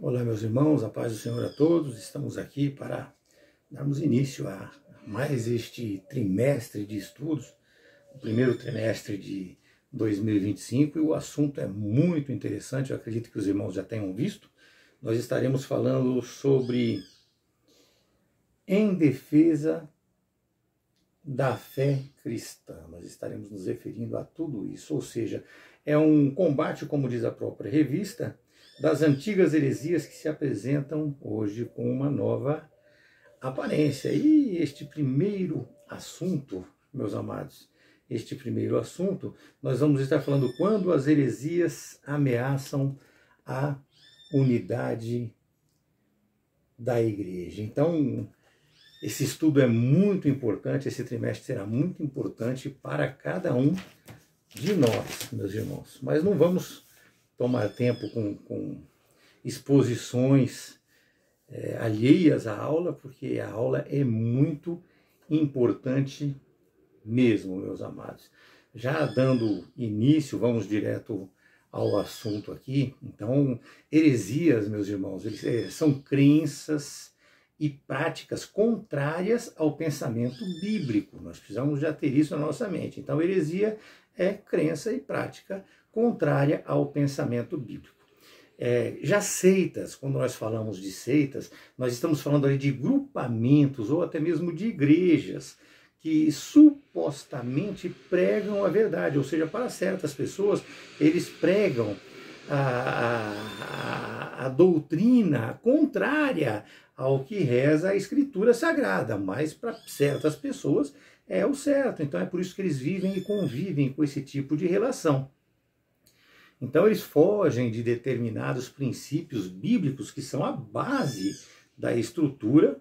Olá, meus irmãos, a paz do Senhor a todos. Estamos aqui para darmos início a mais este trimestre de estudos, o primeiro trimestre de 2025, e o assunto é muito interessante, eu acredito que os irmãos já tenham visto. Nós estaremos falando sobre em defesa da fé cristã. Nós estaremos nos referindo a tudo isso, ou seja, é um combate, como diz a própria revista, das antigas heresias que se apresentam hoje com uma nova aparência. E este primeiro assunto, meus amados, nós vamos estar falando quando as heresias ameaçam a unidade da igreja. Então, esse estudo é muito importante, esse trimestre será muito importante para cada um de nós, meus irmãos. Mas não vamos tomar tempo com exposições alheias à aula, porque a aula é muito importante mesmo, meus amados. Já dando início, vamos direto ao assunto aqui. Então, heresias, meus irmãos, são crenças e práticas contrárias ao pensamento bíblico. Nós precisamos já ter isso na nossa mente. Então, heresia é crença e prática contrária ao pensamento bíblico. Já seitas, quando nós falamos de seitas, nós estamos falando ali de grupamentos ou até mesmo de igrejas que supostamente pregam a verdade, ou seja, para certas pessoas, eles pregam a doutrina contrária ao que reza a Escritura Sagrada, mas para certas pessoas é o certo. Então é por isso que eles vivem e convivem com esse tipo de relação. Então eles fogem de determinados princípios bíblicos que são a base da estrutura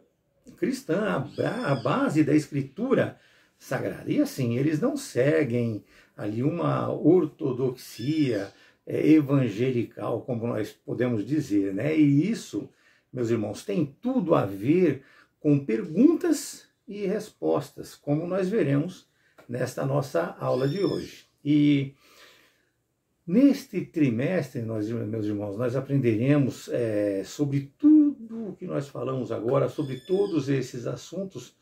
cristã, a base da Escritura Sagrada. E assim, eles não seguem ali uma ortodoxia evangelical, como nós podemos dizer, né? E isso, meus irmãos, tem tudo a ver com perguntas e respostas, como nós veremos nesta nossa aula de hoje. E neste trimestre, meus irmãos, nós aprenderemos sobre tudo o que nós falamos agora, sobre todos esses assuntos,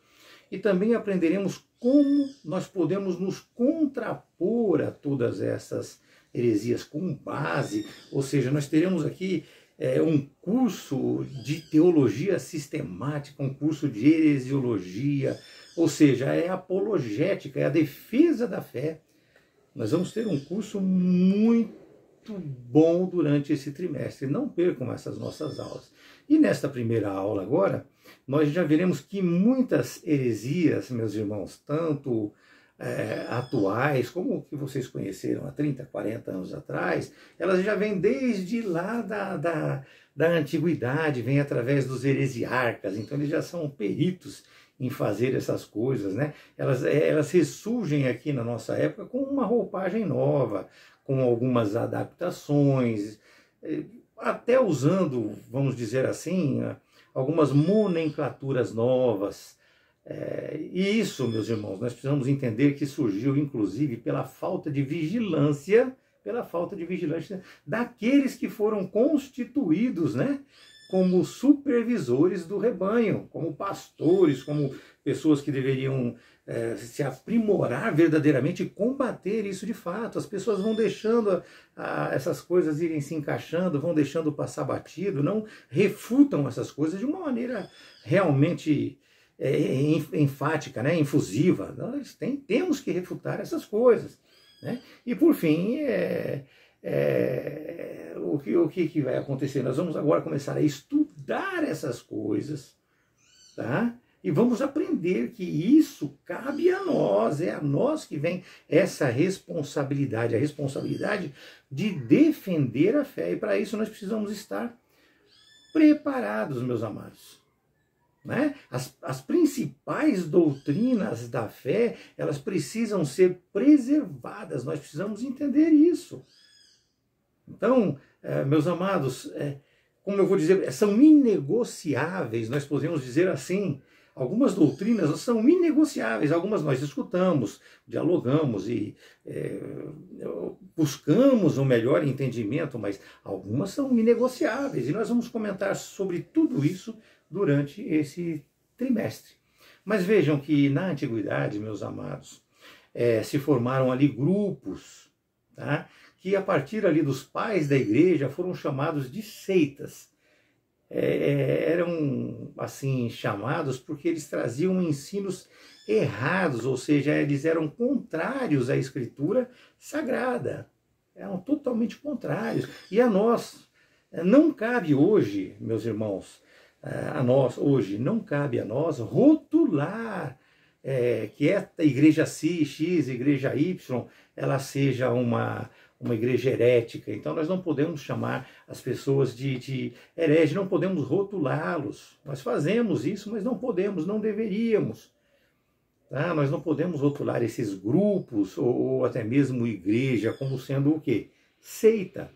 e também aprenderemos como nós podemos nos contrapor a todas essas heresias com base, ou seja, nós teremos aqui um curso de teologia sistemática, um curso de heresiologia, ou seja, é apologética, é a defesa da fé. Nós vamos ter um curso muito bom durante esse trimestre. Não percam essas nossas aulas. E nesta primeira aula agora, nós já veremos que muitas heresias, meus irmãos, tanto atuais, como o que vocês conheceram há 30, 40 anos atrás, elas já vêm desde lá da antiguidade, vêm através dos heresiarcas, então eles já são peritos em fazer essas coisas, né? Elas ressurgem aqui na nossa época com uma roupagem nova, com algumas adaptações, até usando, vamos dizer assim, algumas nomenclaturas novas. E isso, meus irmãos, nós precisamos entender que surgiu, inclusive, pela falta de vigilância daqueles que foram constituídos, né, como supervisores do rebanho, como pastores, como pessoas que deveriam se aprimorar verdadeiramente e combater isso de fato. As pessoas vão deixando essas coisas irem se encaixando, vão deixando passar batido, não refutam essas coisas de uma maneira realmente enfática, né, infusiva. Nós temos que refutar essas coisas, né? E por fim, o que vai acontecer? Nós vamos agora começar a estudar essas coisas, tá? E vamos aprender que isso cabe a nós, é a nós que vem essa responsabilidade, a responsabilidade de defender a fé. E para isso nós precisamos estar preparados, meus amados. Né? As principais doutrinas da fé, elas precisam ser preservadas, nós precisamos entender isso. Então, meus amados, como eu vou dizer, são inegociáveis, nós podemos dizer assim, Algumas doutrinas são inegociáveis, algumas nós escutamos, dialogamos e buscamos um melhor entendimento, mas algumas são inegociáveis. E nós vamos comentar sobre tudo isso durante esse trimestre. Mas vejam que na antiguidade, meus amados, se formaram ali grupos, tá? Que a partir ali dos pais da igreja foram chamados de seitas. Eram assim chamados porque eles traziam ensinos errados, ou seja, eles eram contrários à Escritura Sagrada, eram totalmente contrários. E a nós, não cabe hoje, meus irmãos, a nós hoje, não cabe a nós rotular que a igreja X, igreja Y, ela seja uma igreja herética. Então nós não podemos chamar as pessoas de herege, não podemos rotulá-los. Nós fazemos isso, mas não podemos, não deveríamos. Tá? Nós não podemos rotular esses grupos ou até mesmo igreja como sendo o quê? Seita.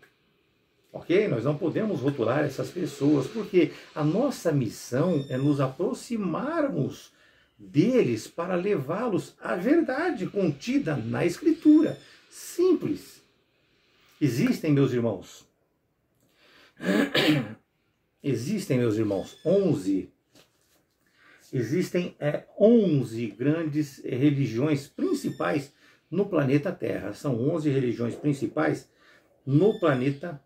Ok? Nós não podemos rotular essas pessoas, porque a nossa missão é nos aproximarmos deles para levá-los à verdade contida na Escritura. Simples. Existem, meus irmãos, 11 grandes religiões principais no planeta Terra. São 11 religiões principais no planeta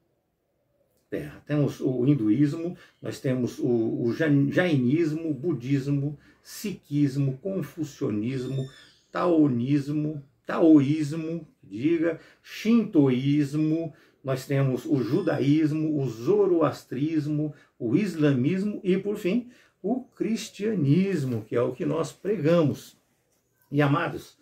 Terra. Temos o hinduísmo, nós temos o jainismo, budismo, sikhismo, confucionismo, taoísmo, shintoísmo, nós temos o judaísmo, o zoroastrismo, o islamismo e, por fim, o cristianismo, que é o que nós pregamos. E, amados,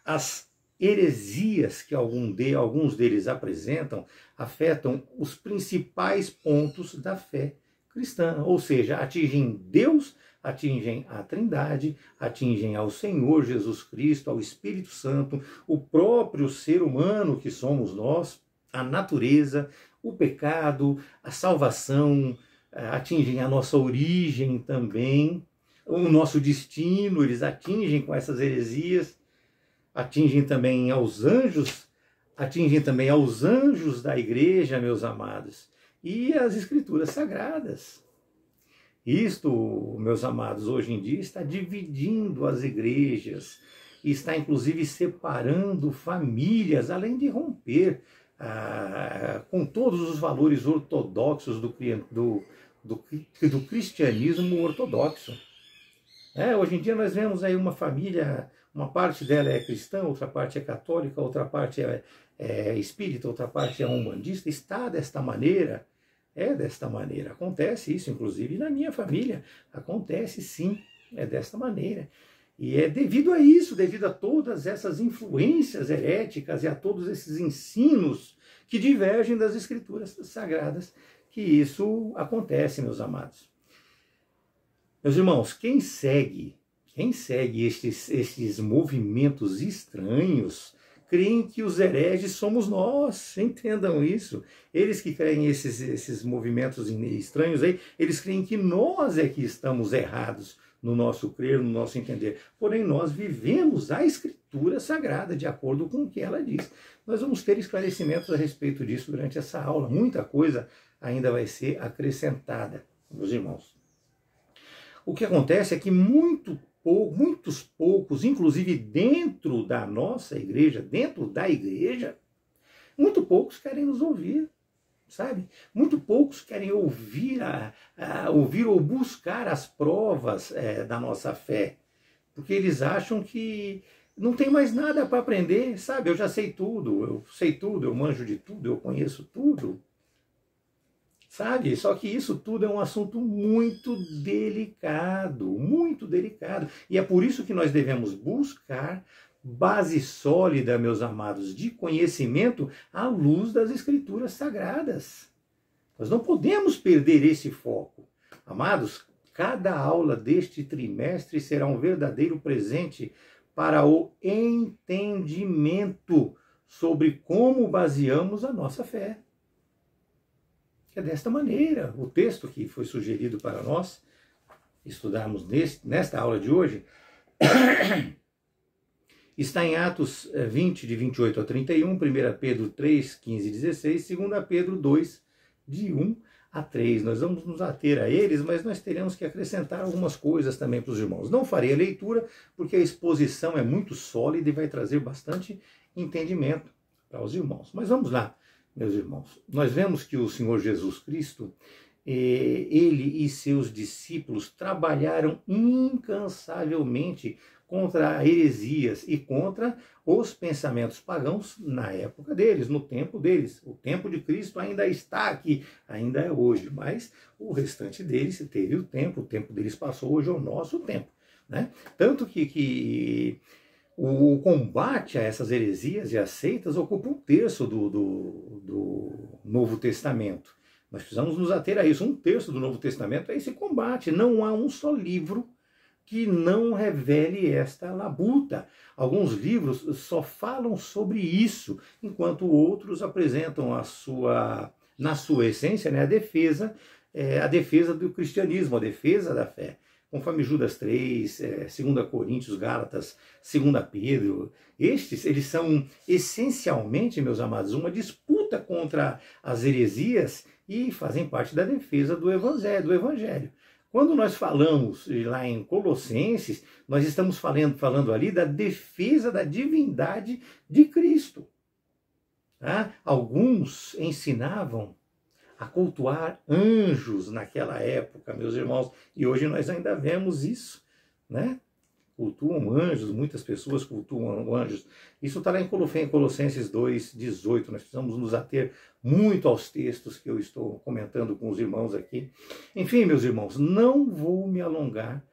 as heresias que alguns deles apresentam afetam os principais pontos da fé cristã, ou seja, atingem Deus, atingem a Trindade, atingem ao Senhor Jesus Cristo, ao Espírito Santo, o próprio ser humano que somos nós, a natureza, o pecado, a salvação, atingem a nossa origem também, o nosso destino, eles atingem com essas heresias, atingem também aos anjos da igreja, meus amados, e as Escrituras Sagradas. Isto, meus amados, hoje em dia está dividindo as igrejas, está inclusive separando famílias, além de romper com todos os valores ortodoxos do cristianismo ortodoxo. Hoje em dia nós vemos aí uma família, uma parte dela é cristã, outra parte é católica, outra parte é espírita, outra parte é umbandista, está desta maneira. Desta maneira. Acontece isso, inclusive, na minha família. Acontece, sim, desta maneira. E é devido a isso, devido a todas essas influências heréticas e a todos esses ensinos que divergem das Escrituras Sagradas, que isso acontece, meus amados. Meus irmãos, quem segue estes movimentos estranhos, creem que os hereges somos nós, entendam isso. Eles que creem esses movimentos estranhos aí, eles creem que nós é que estamos errados no nosso crer, no nosso entender. Porém, nós vivemos a Escritura Sagrada, de acordo com o que ela diz. Nós vamos ter esclarecimentos a respeito disso durante essa aula. Muita coisa ainda vai ser acrescentada, meus irmãos. O que acontece é que muitos poucos, inclusive dentro da nossa igreja, dentro da igreja, muito poucos querem nos ouvir, sabe? Muito poucos querem ouvir ou buscar as provas da nossa fé, porque eles acham que não tem mais nada para aprender, sabe? Eu já sei tudo, eu manjo de tudo, eu conheço tudo. Sabe? Só que isso tudo é um assunto muito delicado, muito delicado. E é por isso que nós devemos buscar base sólida, meus amados, de conhecimento à luz das Escrituras Sagradas. Nós não podemos perder esse foco. Amados, cada aula deste trimestre será um verdadeiro presente para o entendimento sobre como baseamos a nossa fé. É desta maneira, o texto que foi sugerido para nós estudarmos nesta aula de hoje, está em Atos 20, de 28 a 31, 1 Pedro 3, 15 e 16, 2 Pedro 2, de 1 a 3. Nós vamos nos ater a eles, mas nós teremos que acrescentar algumas coisas também para os irmãos. Não farei a leitura, porque a exposição é muito sólida e vai trazer bastante entendimento para os irmãos. Mas vamos lá, meus irmãos. Nós vemos que o Senhor Jesus Cristo, ele e seus discípulos trabalharam incansavelmente contra heresias e contra os pensamentos pagãos na época deles, no tempo deles. O tempo de Cristo ainda está aqui, ainda é hoje, mas o restante deles teve o tempo deles passou, hoje é o nosso tempo, né? Tanto que o combate a essas heresias e as seitas ocupa 1/3 do Novo Testamento. Nós precisamos nos ater a isso. 1/3 do Novo Testamento é esse combate. Não há um só livro que não revele esta labuta. Alguns livros só falam sobre isso, enquanto outros apresentam na sua essência, né, a defesa do cristianismo, a defesa da fé. Conforme Judas 3, 2 Coríntios, Gálatas, 2 Pedro, eles são essencialmente, meus amados, uma disputa contra as heresias e fazem parte da defesa do Evangelho. Quando nós falamos lá em Colossenses, nós estamos falando ali da defesa da divindade de Cristo. Tá? Alguns ensinavam a cultuar anjos naquela época, meus irmãos, e hoje nós ainda vemos isso, né? Cultuam anjos, muitas pessoas cultuam anjos. Isso está lá em Colossenses 2:18. Nós precisamos nos ater muito aos textos que eu estou comentando com os irmãos aqui. Enfim, meus irmãos, não vou me alongar,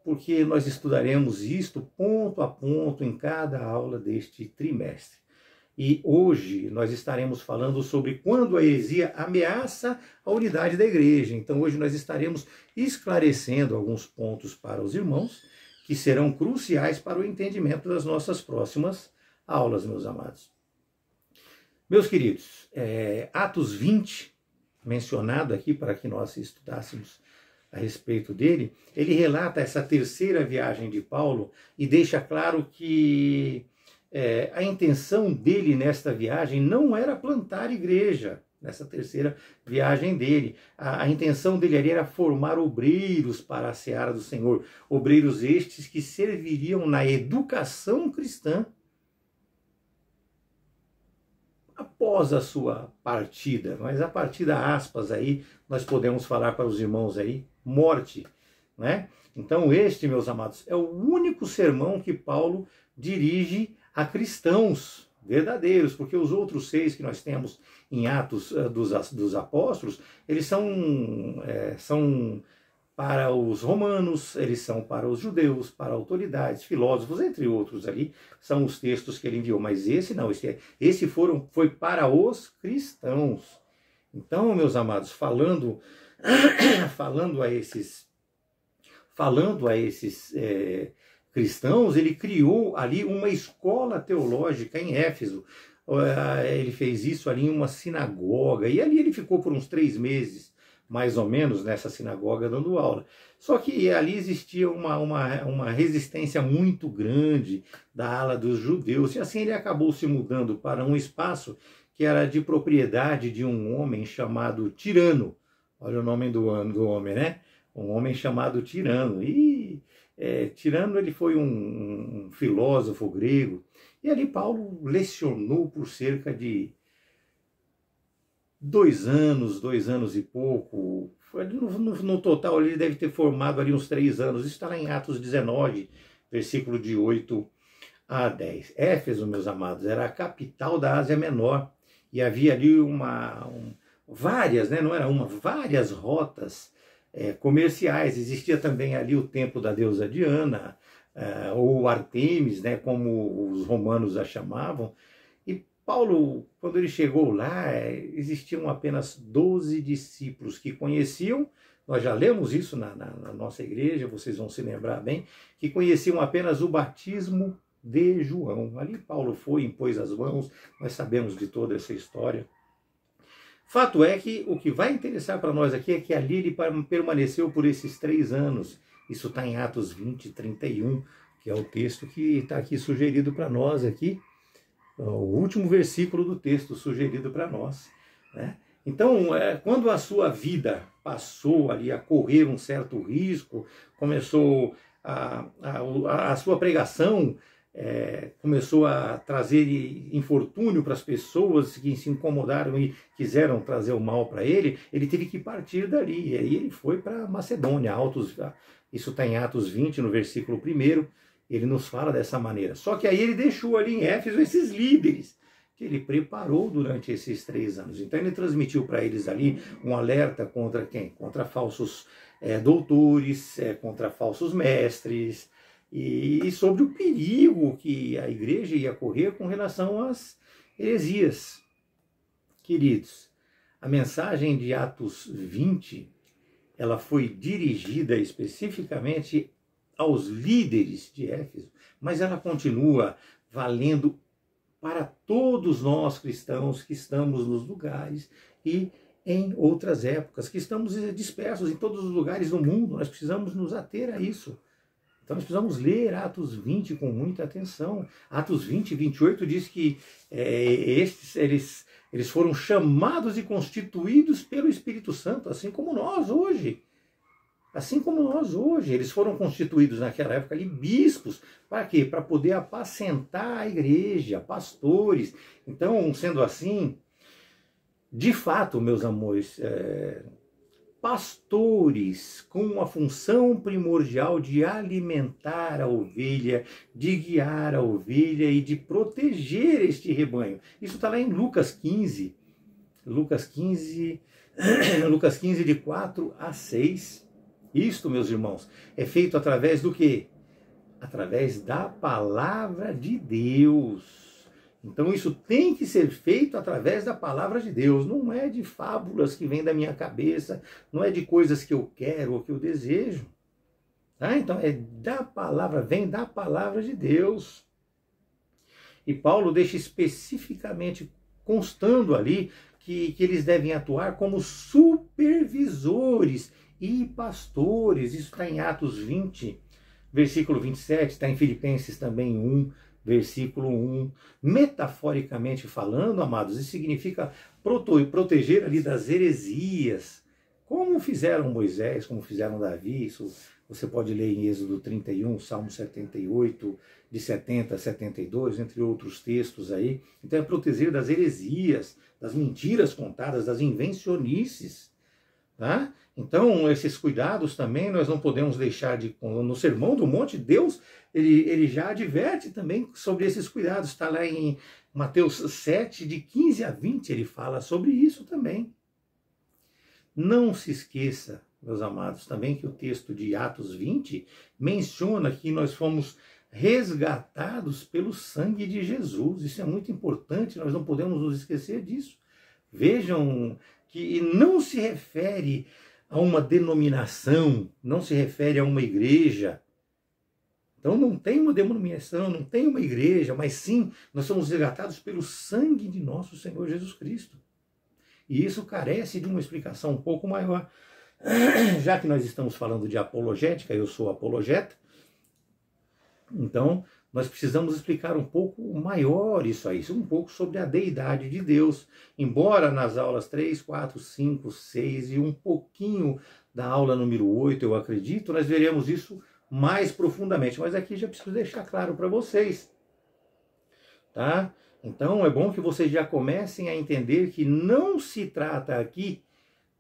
porque nós estudaremos isto ponto a ponto em cada aula deste trimestre. E hoje nós estaremos falando sobre quando a heresia ameaça a unidade da igreja. Então hoje nós estaremos esclarecendo alguns pontos para os irmãos, que serão cruciais para o entendimento das nossas próximas aulas, meus amados. Meus queridos, Atos 20, mencionado aqui para que nós estudássemos a respeito dele, ele relata essa terceira viagem de Paulo e deixa claro que a intenção dele nesta viagem não era plantar igreja, nessa terceira viagem dele. A intenção dele ali era formar obreiros para a seara do Senhor, obreiros estes que serviriam na educação cristã após a sua partida, mas a partida, aspas, aí, nós podemos falar para os irmãos aí, morte, né? Então este, meus amados, é o único sermão que Paulo dirige a cristãos verdadeiros, porque os outros 6 que nós temos em Atos dos Apóstolos, eles são para os romanos, eles são para os judeus, para autoridades, filósofos, entre outros ali, são os textos que ele enviou, mas esse não, esse foi para os cristãos. Então, meus amados, falando a esses cristãos, ele criou ali uma escola teológica em Éfeso. Ele fez isso ali em uma sinagoga, e ali ele ficou por uns 3 meses, mais ou menos, nessa sinagoga dando aula. Só que ali existia uma resistência muito grande da ala dos judeus, e assim ele acabou se mudando para um espaço que era de propriedade de um homem chamado Tirano. Olha o nome do homem, né? Um homem chamado Tirano. E Tirano, ele foi um filósofo grego, e ali Paulo lecionou por cerca de 2 anos e pouco. No total ele deve ter formado ali uns 3 anos. Isso está lá em Atos 19, versículo de 8 a 10. Éfeso, meus amados, era a capital da Ásia Menor, e havia ali várias, né, não era uma, várias rotas comerciais. Existia também ali o templo da deusa Diana, ou Artemis, né, como os romanos a chamavam. E Paulo, quando ele chegou lá, existiam apenas 12 discípulos que conheciam, nós já lemos isso na nossa igreja, vocês vão se lembrar bem, que conheciam apenas o batismo de João. Ali Paulo foi, impôs as mãos, nós sabemos de toda essa história. Fato é que o que vai interessar para nós aqui é que ali ele permaneceu por esses 3 anos. Isso está em Atos 20, 31, que é o texto que está aqui sugerido para nós aqui, o último versículo do texto sugerido para nós, né? Então, quando a sua vida passou ali a correr um certo risco, começou a sua pregação começou a trazer infortúnio para as pessoas que se incomodaram e quiseram trazer o mal para ele, ele teve que partir dali. E aí ele foi para Macedônia. Isso está em Atos 20, no versículo 1, ele nos fala dessa maneira. Só que aí ele deixou ali em Éfeso esses líderes que ele preparou durante esses 3 anos. Então ele transmitiu para eles ali um alerta contra quem? Contra falsos doutores, contra falsos mestres, e sobre o perigo que a igreja ia correr com relação às heresias. Queridos, a mensagem de Atos 20, ela foi dirigida especificamente aos líderes de Éfeso, mas ela continua valendo para todos nós cristãos que estamos nos lugares e em outras épocas, que estamos dispersos em todos os lugares do mundo. Nós precisamos nos ater a isso. Então nós precisamos ler Atos 20 com muita atenção. Atos 20 e 28 diz que eles foram chamados e constituídos pelo Espírito Santo, assim como nós hoje. Assim como nós hoje. Eles foram constituídos naquela época ali bispos. Para quê? Para poder apacentar a igreja, pastores. Então, sendo assim, de fato, meus amores, pastores com a função primordial de alimentar a ovelha, de guiar a ovelha e de proteger este rebanho. Isso está lá em Lucas 15. Lucas 15, de 4 a 6. Isto, meus irmãos, é feito através do quê? Através da palavra de Deus. Então isso tem que ser feito através da palavra de Deus, não é de fábulas que vêm da minha cabeça, não é de coisas que eu quero ou que eu desejo. Tá? Então é da palavra, vem da palavra de Deus. E Paulo deixa especificamente constando ali que eles devem atuar como supervisores e pastores. Isso está em Atos 20, versículo 27, está em Filipenses também 1, versículo 1. Metaforicamente falando, amados, isso significa proteger ali das heresias, como fizeram Moisés, como fizeram Davi. Isso você pode ler em Êxodo 31, Salmo 78, de 70 a 72, entre outros textos aí. Então é proteger das heresias, das mentiras contadas, das invencionices, tá? Então, esses cuidados também nós não podemos deixar de... No Sermão do Monte, Deus ele já adverte também sobre esses cuidados. Está lá em Mateus 7, de 15 a 20, ele fala sobre isso também. Não se esqueça, meus amados, também que o texto de Atos 20 menciona que nós fomos resgatados pelo sangue de Jesus. Isso é muito importante, nós não podemos nos esquecer disso. Vejam que não se refere a uma denominação, não se refere a uma igreja. Então não tem uma denominação, não tem uma igreja, mas sim, nós somos resgatados pelo sangue de nosso Senhor Jesus Cristo. E isso carece de uma explicação um pouco maior. Já que nós estamos falando de apologética, eu sou apologeta, então nós precisamos explicar um pouco maior isso aí, um pouco sobre a deidade de Deus. Embora nas aulas 3, 4, 5, 6 e um pouquinho da aula número 8, eu acredito, nós veremos isso mais profundamente. Mas aqui já preciso deixar claro para vocês, tá? Então é bom que vocês já comecem a entender que não se trata aqui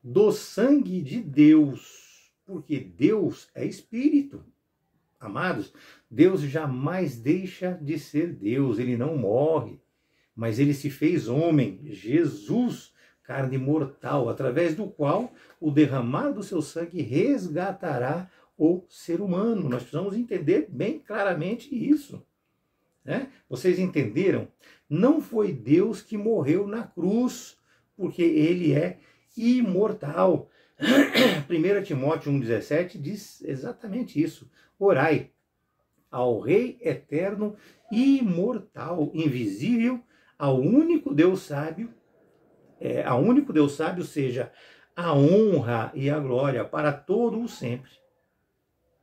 do sangue de Deus, porque Deus é espírito. Amados, Deus jamais deixa de ser Deus, ele não morre, mas ele se fez homem, Jesus, carne mortal, através do qual o derramar do seu sangue resgatará o ser humano. Nós precisamos entender bem claramente isso, né? Vocês entenderam? Não foi Deus que morreu na cruz, porque ele é imortal. 1 Timóteo 1,17 diz exatamente isso. Orai ao Rei eterno, imortal, invisível, ao único Deus sábio, seja a honra e a glória para todo o sempre.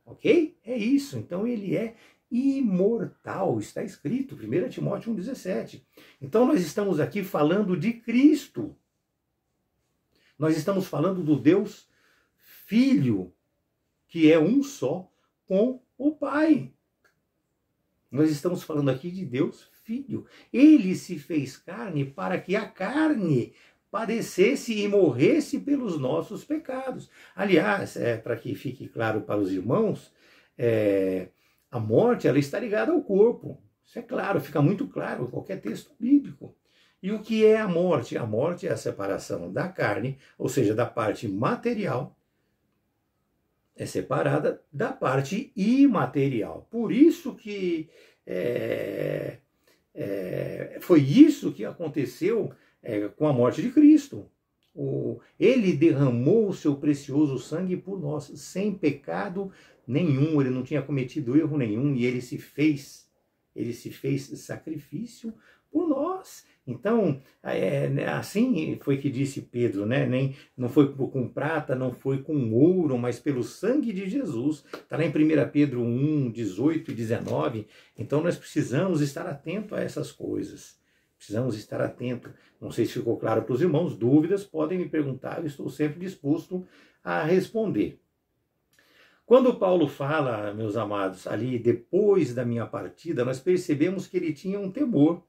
ok? É isso, então ele é imortal, está escrito, 1 Timóteo 1,17. Então nós estamos aqui falando de Cristo. Nós estamos falando do Deus Filho, que é um só com o Pai. Nós estamos falando aqui de Deus Filho. Ele se fez carne para que a carne padecesse e morresse pelos nossos pecados. Aliás, para que fique claro para os irmãos, a morte ela está ligada ao corpo. Isso é claro, fica muito claro em qualquer texto bíblico. E o que é a morte? A morte é a separação da carne, ou seja, da parte material, é separada da parte imaterial. Por isso que foi isso que aconteceu com a morte de Cristo. Ele derramou o seu precioso sangue por nós, sem pecado nenhum, ele não tinha cometido erro nenhum, e ele se fez sacrifício por nós. Então, assim foi que disse Pedro, né? Não foi com prata, não foi com ouro, mas pelo sangue de Jesus. Está lá em 1 Pedro 1, 18 e 19. Então nós precisamos estar atentos a essas coisas. Precisamos estar atentos. Não sei se ficou claro para os irmãos, dúvidas podem me perguntar, eu estou sempre disposto a responder. Quando Paulo fala, meus amados, ali depois da minha partida, nós percebemos que ele tinha um temor.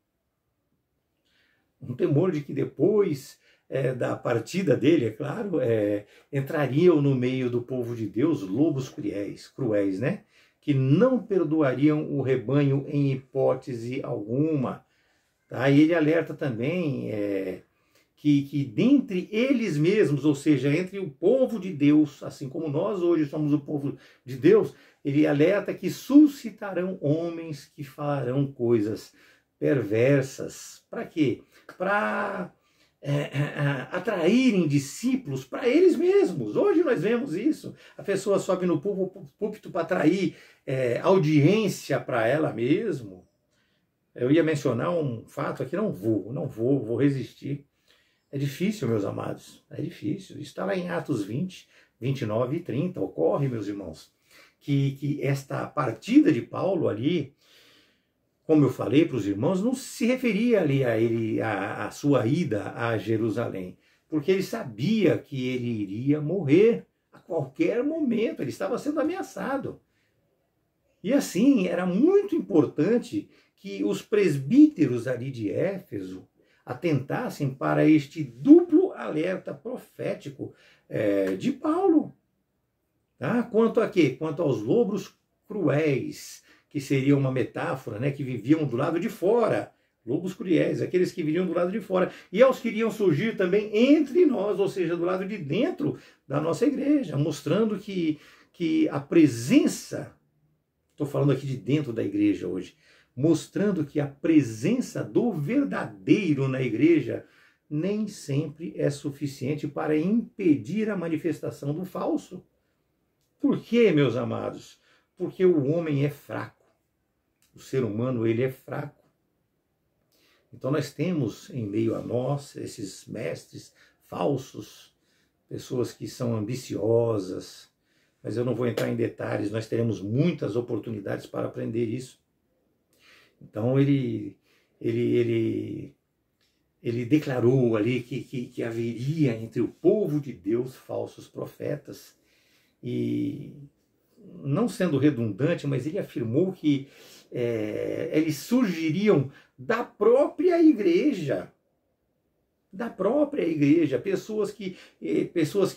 Um temor de que depois da partida dele, é claro, entrariam no meio do povo de Deus lobos cruéis, né? Que não perdoariam o rebanho em hipótese alguma. Tá? E ele alerta também que dentre eles mesmos, ou seja, entre o povo de Deus, assim como nós hoje somos o povo de Deus, ele alerta que suscitarão homens que falarão coisas perversas. Para quê? Para atraírem discípulos para eles mesmos. Hoje nós vemos isso. A pessoa sobe no púlpito para atrair audiência para ela mesma. Eu ia mencionar um fato aqui, vou resistir. É difícil, meus amados, é difícil. Está lá em Atos 20, 29 e 30. Ocorre, meus irmãos, que esta partida de Paulo ali, como eu falei para os irmãos, não se referia ali a sua ida a Jerusalém, porque ele sabia que ele iria morrer a qualquer momento, ele estava sendo ameaçado. E assim, era muito importante que os presbíteros ali de Éfeso atentassem para este duplo alerta profético de Paulo. Tá? Quanto a quê? Quanto aos lobos cruéis, que seria uma metáfora, né, que viviam do lado de fora, lobos cruéis, aqueles que viviam do lado de fora, e aos que iriam surgir também entre nós, ou seja, do lado de dentro da nossa igreja, mostrando que a presença, estou falando aqui de dentro da igreja hoje, mostrando que a presença do verdadeiro na igreja nem sempre é suficiente para impedir a manifestação do falso. Por quê, meus amados? Porque o homem é fraco. O ser humano, ele é fraco. Então nós temos em meio a nós esses mestres falsos, pessoas que são ambiciosas, mas eu não vou entrar em detalhes, nós teremos muitas oportunidades para aprender isso. Então ele declarou ali que haveria entre o povo de Deus falsos profetas, e não sendo redundante, mas ele afirmou que eles surgiriam da própria igreja. Da própria igreja, pessoas que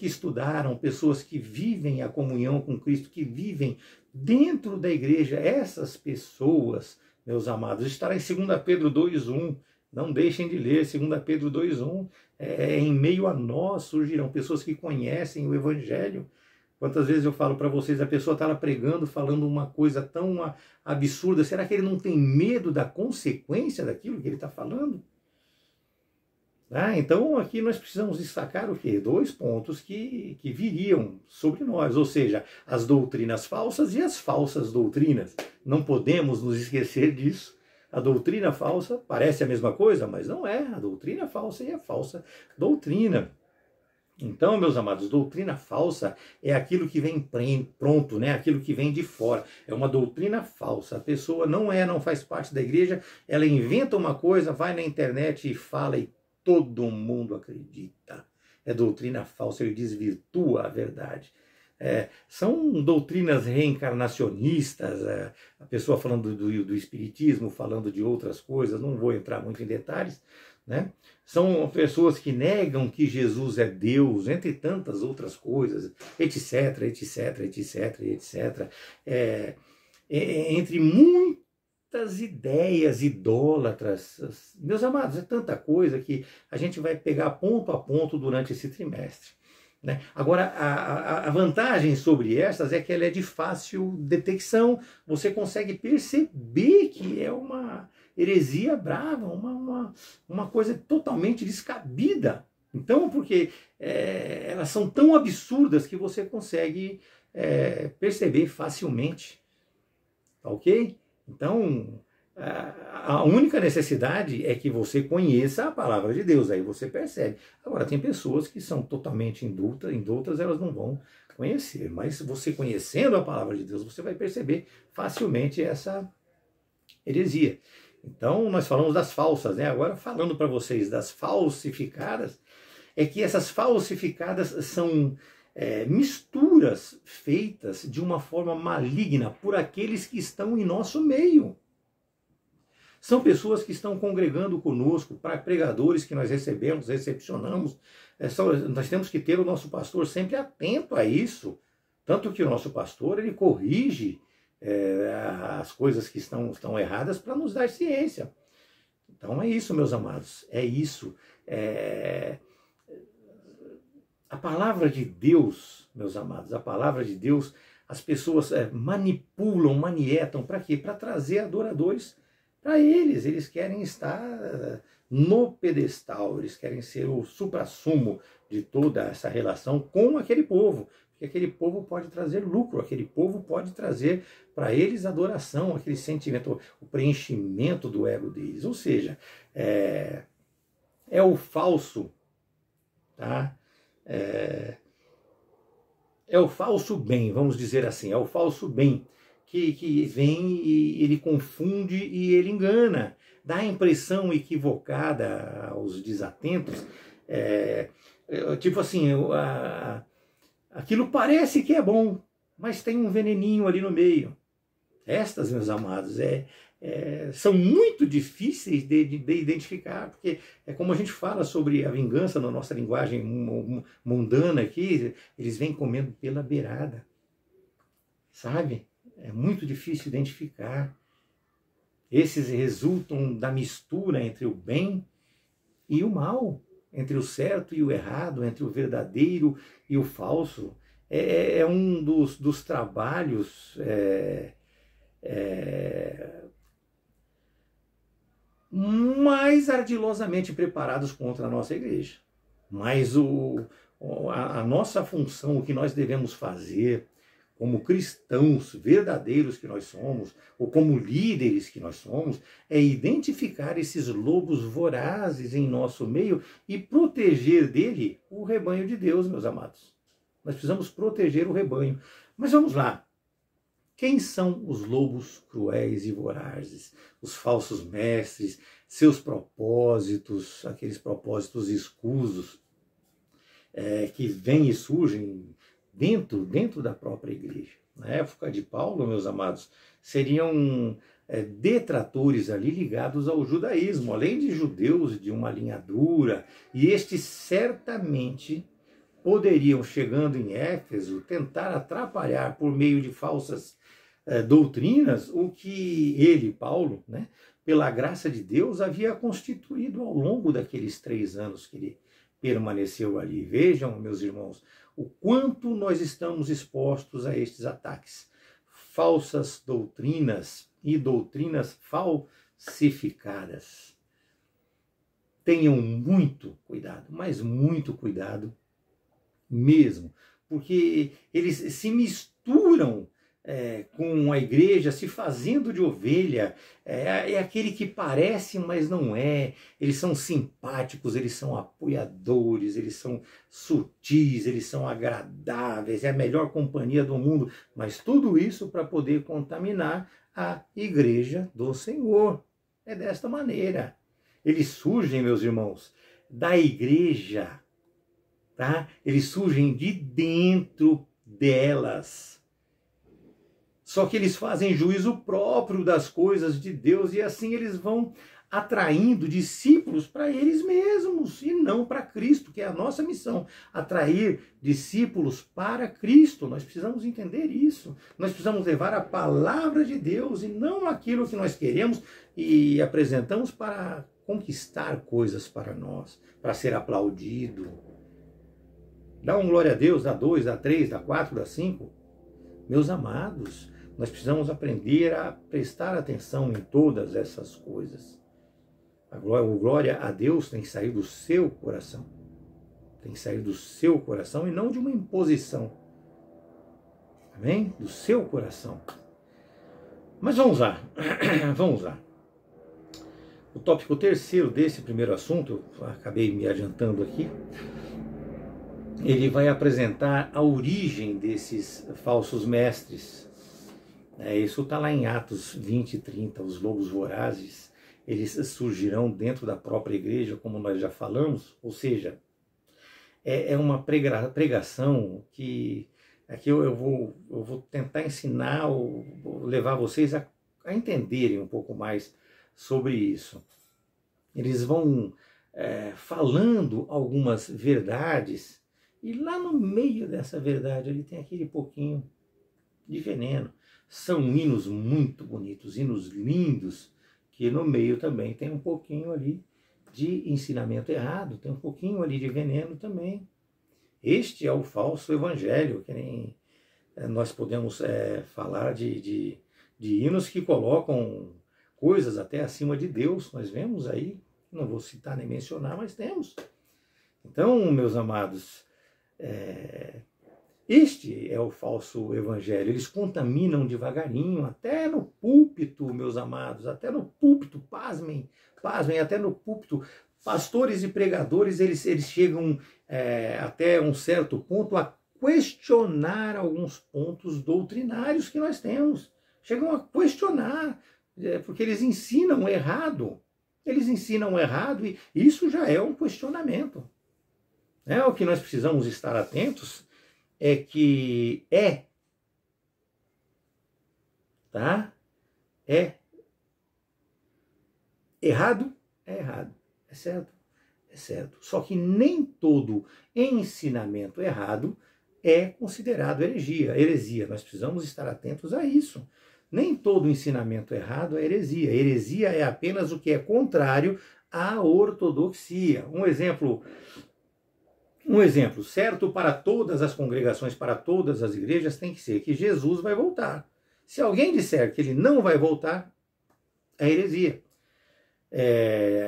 estudaram, pessoas que vivem a comunhão com Cristo, que vivem dentro da igreja. Essas pessoas, meus amados, estará em 2 Pedro 2,1. Não deixem de ler 2 Pedro 2,1. Em meio a nós surgirão pessoas que conhecem o Evangelho. Quantas vezes eu falo para vocês, a pessoa está lá pregando, falando uma coisa tão absurda, será que ele não tem medo da consequência daquilo que ele está falando? Então aqui nós precisamos destacar o quê? 2 pontos que viriam sobre nós, ou seja, as doutrinas falsas e as falsas doutrinas. Não podemos nos esquecer disso. A doutrina falsa parece a mesma coisa, mas não é. A doutrina falsa e a falsa doutrina. Então, meus amados, doutrina falsa é aquilo que vem pronto, né? Aquilo que vem de fora. É uma doutrina falsa. A pessoa não faz parte da igreja, ela inventa uma coisa, vai na internet e fala e todo mundo acredita. É doutrina falsa, ele desvirtua a verdade. São doutrinas reencarnacionistas, a pessoa falando do espiritismo, falando de outras coisas, não vou entrar muito em detalhes, né? São pessoas que negam que Jesus é Deus, entre tantas outras coisas, etc, etc, etc, etc. Entre muitas ideias idólatras. Meus amados, é tanta coisa que a gente vai pegar ponto a ponto durante esse trimestre, né? Agora, a vantagem sobre essas é que ela é de fácil detecção, você consegue perceber que é uma heresia brava, uma coisa totalmente descabida. Então, porque elas são tão absurdas que você consegue perceber facilmente, tá ok? Então, a única necessidade é que você conheça a palavra de Deus, aí você percebe. Agora, tem pessoas que são totalmente indultas, elas não vão conhecer, mas você conhecendo a palavra de Deus, você vai perceber facilmente essa heresia. Então, nós falamos das falsas, né? Agora, falando para vocês das falsificadas, é que essas falsificadas são misturas feitas de uma forma maligna por aqueles que estão em nosso meio. São pessoas que estão congregando conosco, para pregadores que nós recebemos, recepcionamos. Nós temos que ter o nosso pastor sempre atento a isso. Tanto que o nosso pastor, ele corrige as coisas que estão erradas para nos dar ciência. Então é isso, meus amados, é isso. A palavra de Deus, meus amados, a palavra de Deus, as pessoas manipulam, manietam, para quê? Para trazer adoradores para eles. Eles querem estar no pedestal, eles querem ser o suprassumo de toda essa relação com aquele povo. Porque aquele povo pode trazer lucro, aquele povo pode trazer para eles adoração, aquele sentimento, o preenchimento do ego deles. Ou seja, é o falso, tá? É o falso bem, vamos dizer assim, é o falso bem que vem e ele confunde e ele engana, dá a impressão equivocada aos desatentos, tipo assim, aquilo parece que é bom, mas tem um veneninho ali no meio. Estas, meus amados, são muito difíceis de identificar, porque é como a gente fala sobre a vingança na nossa linguagem mundana aqui, eles vêm comendo pela beirada, sabe? É muito difícil identificar. Esses resultam da mistura entre o bem e o mal, entre o certo e o errado, entre o verdadeiro e o falso. É um dos trabalhos mais ardilosamente preparados contra a nossa igreja. Mas a nossa função, o que nós devemos fazer como cristãos verdadeiros que nós somos, ou como líderes que nós somos, é identificar esses lobos vorazes em nosso meio e proteger dele o rebanho de Deus, meus amados. Nós precisamos proteger o rebanho. Mas vamos lá. Quem são os lobos cruéis e vorazes? Os falsos mestres, seus propósitos, aqueles propósitos escusos que vêm e surgem dentro da própria igreja. Na época de Paulo, meus amados, seriam detratores ali ligados ao judaísmo, além de judeus de uma linha dura, e estes certamente poderiam, chegando em Éfeso, tentar atrapalhar por meio de falsas doutrinas o que ele, Paulo, né, pela graça de Deus, havia constituído ao longo daqueles 3 anos que ele permaneceu ali. Vejam, meus irmãos, o quanto nós estamos expostos a estes ataques. Falsas doutrinas e doutrinas falsificadas. Tenham muito cuidado, mas muito cuidado mesmo, porque eles se misturam com a igreja, se fazendo de ovelha, é aquele que parece, mas não é. Eles são simpáticos, eles são apoiadores, eles são sutis, eles são agradáveis, é a melhor companhia do mundo, mas tudo isso para poder contaminar a igreja do Senhor. É desta maneira. Eles surgem, meus irmãos, da igreja, tá? Eles surgem de dentro delas. Só que eles fazem juízo próprio das coisas de Deus e assim eles vão atraindo discípulos para eles mesmos e não para Cristo, que é a nossa missão, atrair discípulos para Cristo. Nós precisamos entender isso. Nós precisamos levar a palavra de Deus e não aquilo que nós queremos e apresentamos para conquistar coisas para nós, para ser aplaudido. Dá um glória a Deus, dá 2, dá 3, dá 4, dá 5. Meus amados, nós precisamos aprender a prestar atenção em todas essas coisas. O glória a Deus tem que sair do seu coração. Tem que sair do seu coração e não de uma imposição. Amém? Do seu coração. Mas vamos lá. Vamos lá. O tópico terceiro desse primeiro assunto, eu acabei me adiantando aqui, ele vai apresentar a origem desses falsos mestres. Isso está lá em Atos 20 e 30, os lobos vorazes, eles surgirão dentro da própria igreja, como nós já falamos, ou seja, é uma pregação que aqui eu vou tentar ensinar, levar vocês a entenderem um pouco mais sobre isso. Eles vão falando algumas verdades, e lá no meio dessa verdade ele tem aquele pouquinho de veneno. São hinos muito bonitos, hinos lindos, que no meio também tem um pouquinho ali de ensinamento errado, tem um pouquinho ali de veneno também. Este é o falso evangelho, que nem nós podemos falar de hinos que colocam coisas até acima de Deus. Nós vemos aí, não vou citar nem mencionar, mas temos. Então, meus amados, este é o falso evangelho. Eles contaminam devagarinho, até no púlpito, meus amados, até no púlpito, pasmem, até no púlpito. Pastores e pregadores, eles chegam até um certo ponto a questionar alguns pontos doutrinários que nós temos. Chegam a questionar, porque eles ensinam errado. Eles ensinam errado e isso já é um questionamento. O que nós precisamos estar atentos é que tá? Errado, é errado. É certo? É certo. Só que nem todo ensinamento errado é considerado heresia. Nós precisamos estar atentos a isso. Nem todo ensinamento errado é heresia. Heresia é apenas o que é contrário à ortodoxia. Um exemplo certo para todas as congregações, para todas as igrejas, tem que ser que Jesus vai voltar. Se alguém disser que ele não vai voltar, é heresia.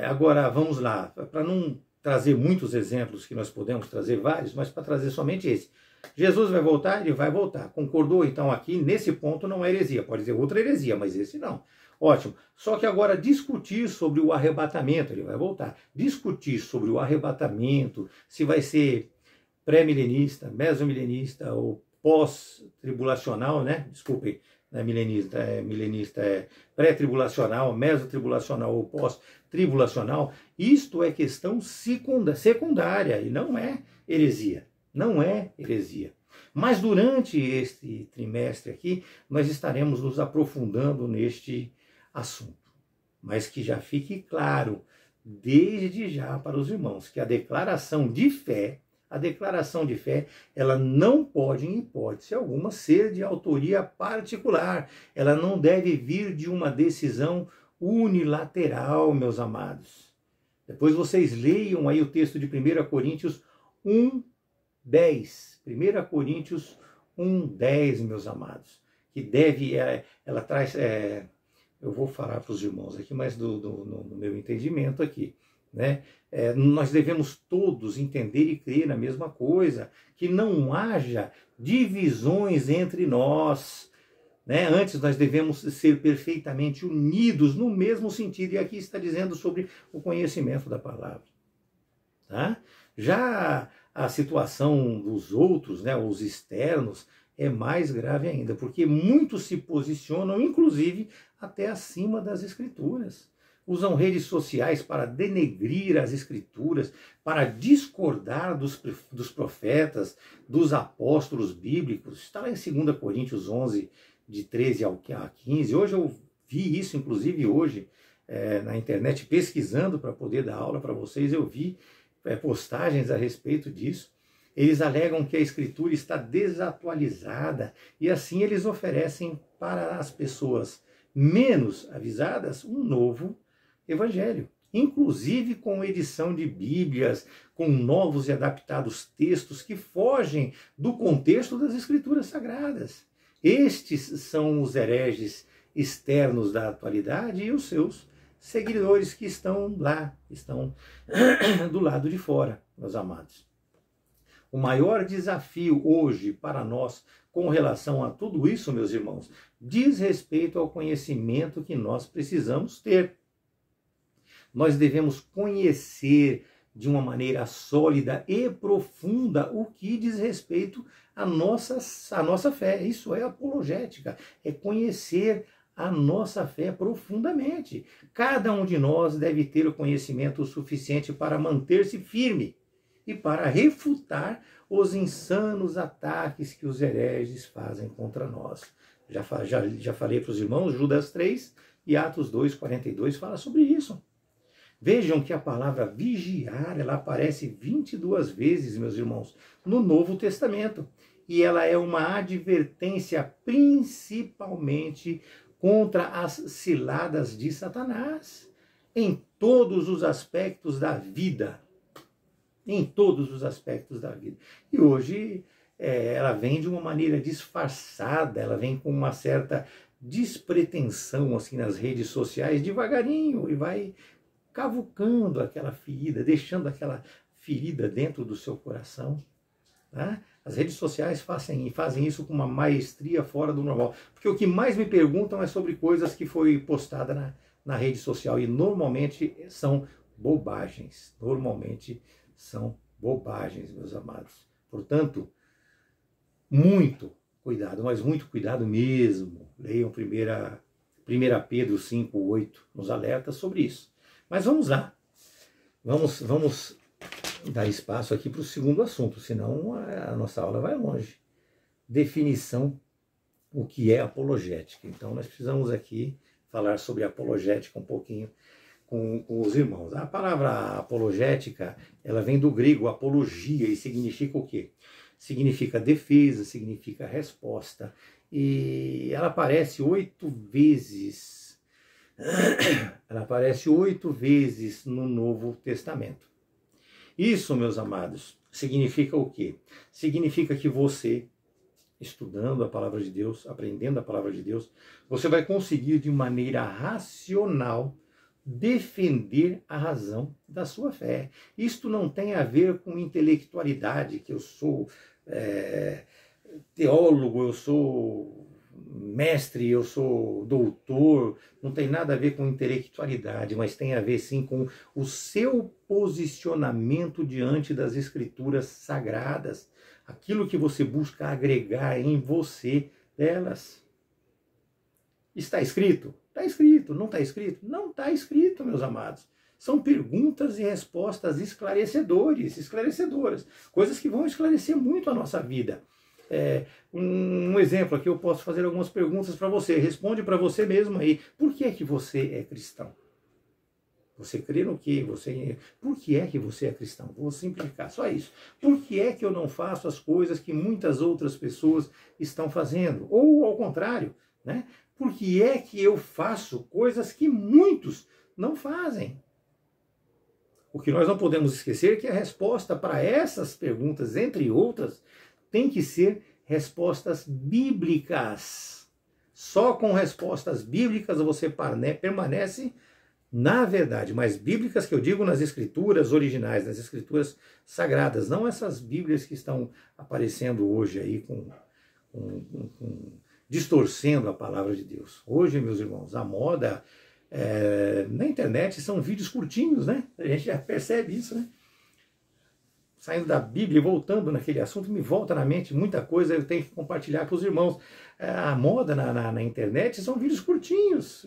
Agora, vamos lá, para não trazer muitos exemplos, que nós podemos trazer vários, mas para trazer somente esse. Jesus vai voltar? Ele vai voltar. Concordou? Então aqui, nesse ponto, não é heresia. Pode ser outra heresia, mas esse não. Ótimo. Só que agora discutir sobre o arrebatamento, ele vai voltar. Discutir sobre o arrebatamento, se vai ser pré-milenista, mesomilenista ou pós-tribulacional, né? Desculpem, não é milenista, é pré-tribulacional, mesotribulacional ou pós-tribulacional. Isto é questão secundária e não é heresia. Não é heresia. Mas durante este trimestre aqui, nós estaremos nos aprofundando neste assunto. Mas que já fique claro, desde já para os irmãos, que a declaração de fé, ela não pode, em hipótese alguma, ser de autoria particular. Ela não deve vir de uma decisão unilateral, meus amados. Depois vocês leiam aí o texto de 1 Coríntios 1:10. 1 Coríntios 1:10, meus amados. Que ela traz, eu vou falar para os irmãos aqui, mas no meu entendimento aqui, né? Nós devemos todos entender e crer na mesma coisa, que não haja divisões entre nós. né? Antes nós devemos ser perfeitamente unidos no mesmo sentido, e aqui está dizendo sobre o conhecimento da palavra. Tá? Já a situação dos outros, né, os externos, é mais grave ainda, porque muitos se posicionam, inclusive, até acima das Escrituras. Usam redes sociais para denegrir as Escrituras, para discordar dos profetas, dos apóstolos bíblicos. Está lá em 2 Coríntios 11, de 13 a 15. Hoje eu vi isso, inclusive hoje, na internet, pesquisando para poder dar aula para vocês, eu vi postagens a respeito disso. Eles alegam que a Escritura está desatualizada e assim eles oferecem para as pessoas menos avisadas um novo evangelho, inclusive com edição de Bíblias, com novos e adaptados textos que fogem do contexto das Escrituras Sagradas. Estes são os hereges externos da atualidade e os seus seguidores que estão lá, estão do lado de fora, meus amados. O maior desafio hoje para nós com relação a tudo isso, meus irmãos, diz respeito ao conhecimento que nós precisamos ter. Nós devemos conhecer de uma maneira sólida e profunda o que diz respeito à nossa fé. Isso é apologética, é conhecer a nossa fé profundamente. Cada um de nós deve ter o conhecimento suficiente para manter-se firme e para refutar os insanos ataques que os hereges fazem contra nós. Já falei para os irmãos, Judas 3 e Atos 2:42 fala sobre isso. Vejam que a palavra vigiar, ela aparece 22 vezes, meus irmãos, no Novo Testamento. E ela é uma advertência principalmente contra as ciladas de Satanás, em todos os aspectos da vida. Em todos os aspectos da vida. E hoje ela vem de uma maneira disfarçada, ela vem com uma certa despretensão assim nas redes sociais, devagarinho, e vai cavucando aquela ferida, deixando aquela ferida dentro do seu coração. Tá? As redes sociais fazem isso com uma maestria fora do normal. Porque o que mais me perguntam é sobre coisas que foi postada na rede social, e normalmente são bobagens. Normalmente são bobagens, meus amados. Portanto, muito cuidado, mas muito cuidado mesmo. Leiam 1 Pedro 5:8, nos alerta sobre isso. Mas vamos lá. Vamos dar espaço aqui para o segundo assunto, senão a nossa aula vai longe. Definição, o que é apologética. Então nós precisamos aqui falar sobre apologética um pouquinho com os irmãos. A palavra apologética, ela vem do grego apologia e significa o quê? Significa defesa, significa resposta. E ela aparece 8 vezes. Ela aparece 8 vezes no Novo Testamento. Isso, meus amados, significa o quê? Significa que você, estudando a palavra de Deus, aprendendo a palavra de Deus, você vai conseguir de maneira racional defender a razão da sua fé. Isto não tem a ver com intelectualidade, que eu sou teólogo, eu sou mestre, eu sou doutor, não tem nada a ver com intelectualidade, mas tem a ver sim com o seu posicionamento diante das Escrituras Sagradas, aquilo que você busca agregar em você delas. Está escrito? Está escrito. Não está escrito? Não está escrito, meus amados. São perguntas e respostas esclarecedoras, coisas que vão esclarecer muito a nossa vida. Um exemplo aqui, eu posso fazer algumas perguntas para você. Responde para você mesmo aí. Por que é que você é cristão? Você crê no quê? Por que é que você é cristão? Vou simplificar, só isso. Por que é que eu não faço as coisas que muitas outras pessoas estão fazendo? Ou ao contrário, né? Por que é que eu faço coisas que muitos não fazem? O que nós não podemos esquecer é que a resposta para essas perguntas, entre outras, tem que ser respostas bíblicas. Só com respostas bíblicas você permanece na verdade, mas bíblicas que eu digo nas escrituras originais, nas escrituras sagradas, não essas bíblias que estão aparecendo hoje aí com distorcendo a palavra de Deus. Hoje, meus irmãos, a moda na internet são vídeos curtinhos, né? A gente já percebe isso, né? Saindo da Bíblia e voltando naquele assunto, me volta na mente muita coisa, eu tenho que compartilhar com os irmãos. A moda na internet são vídeos curtinhos,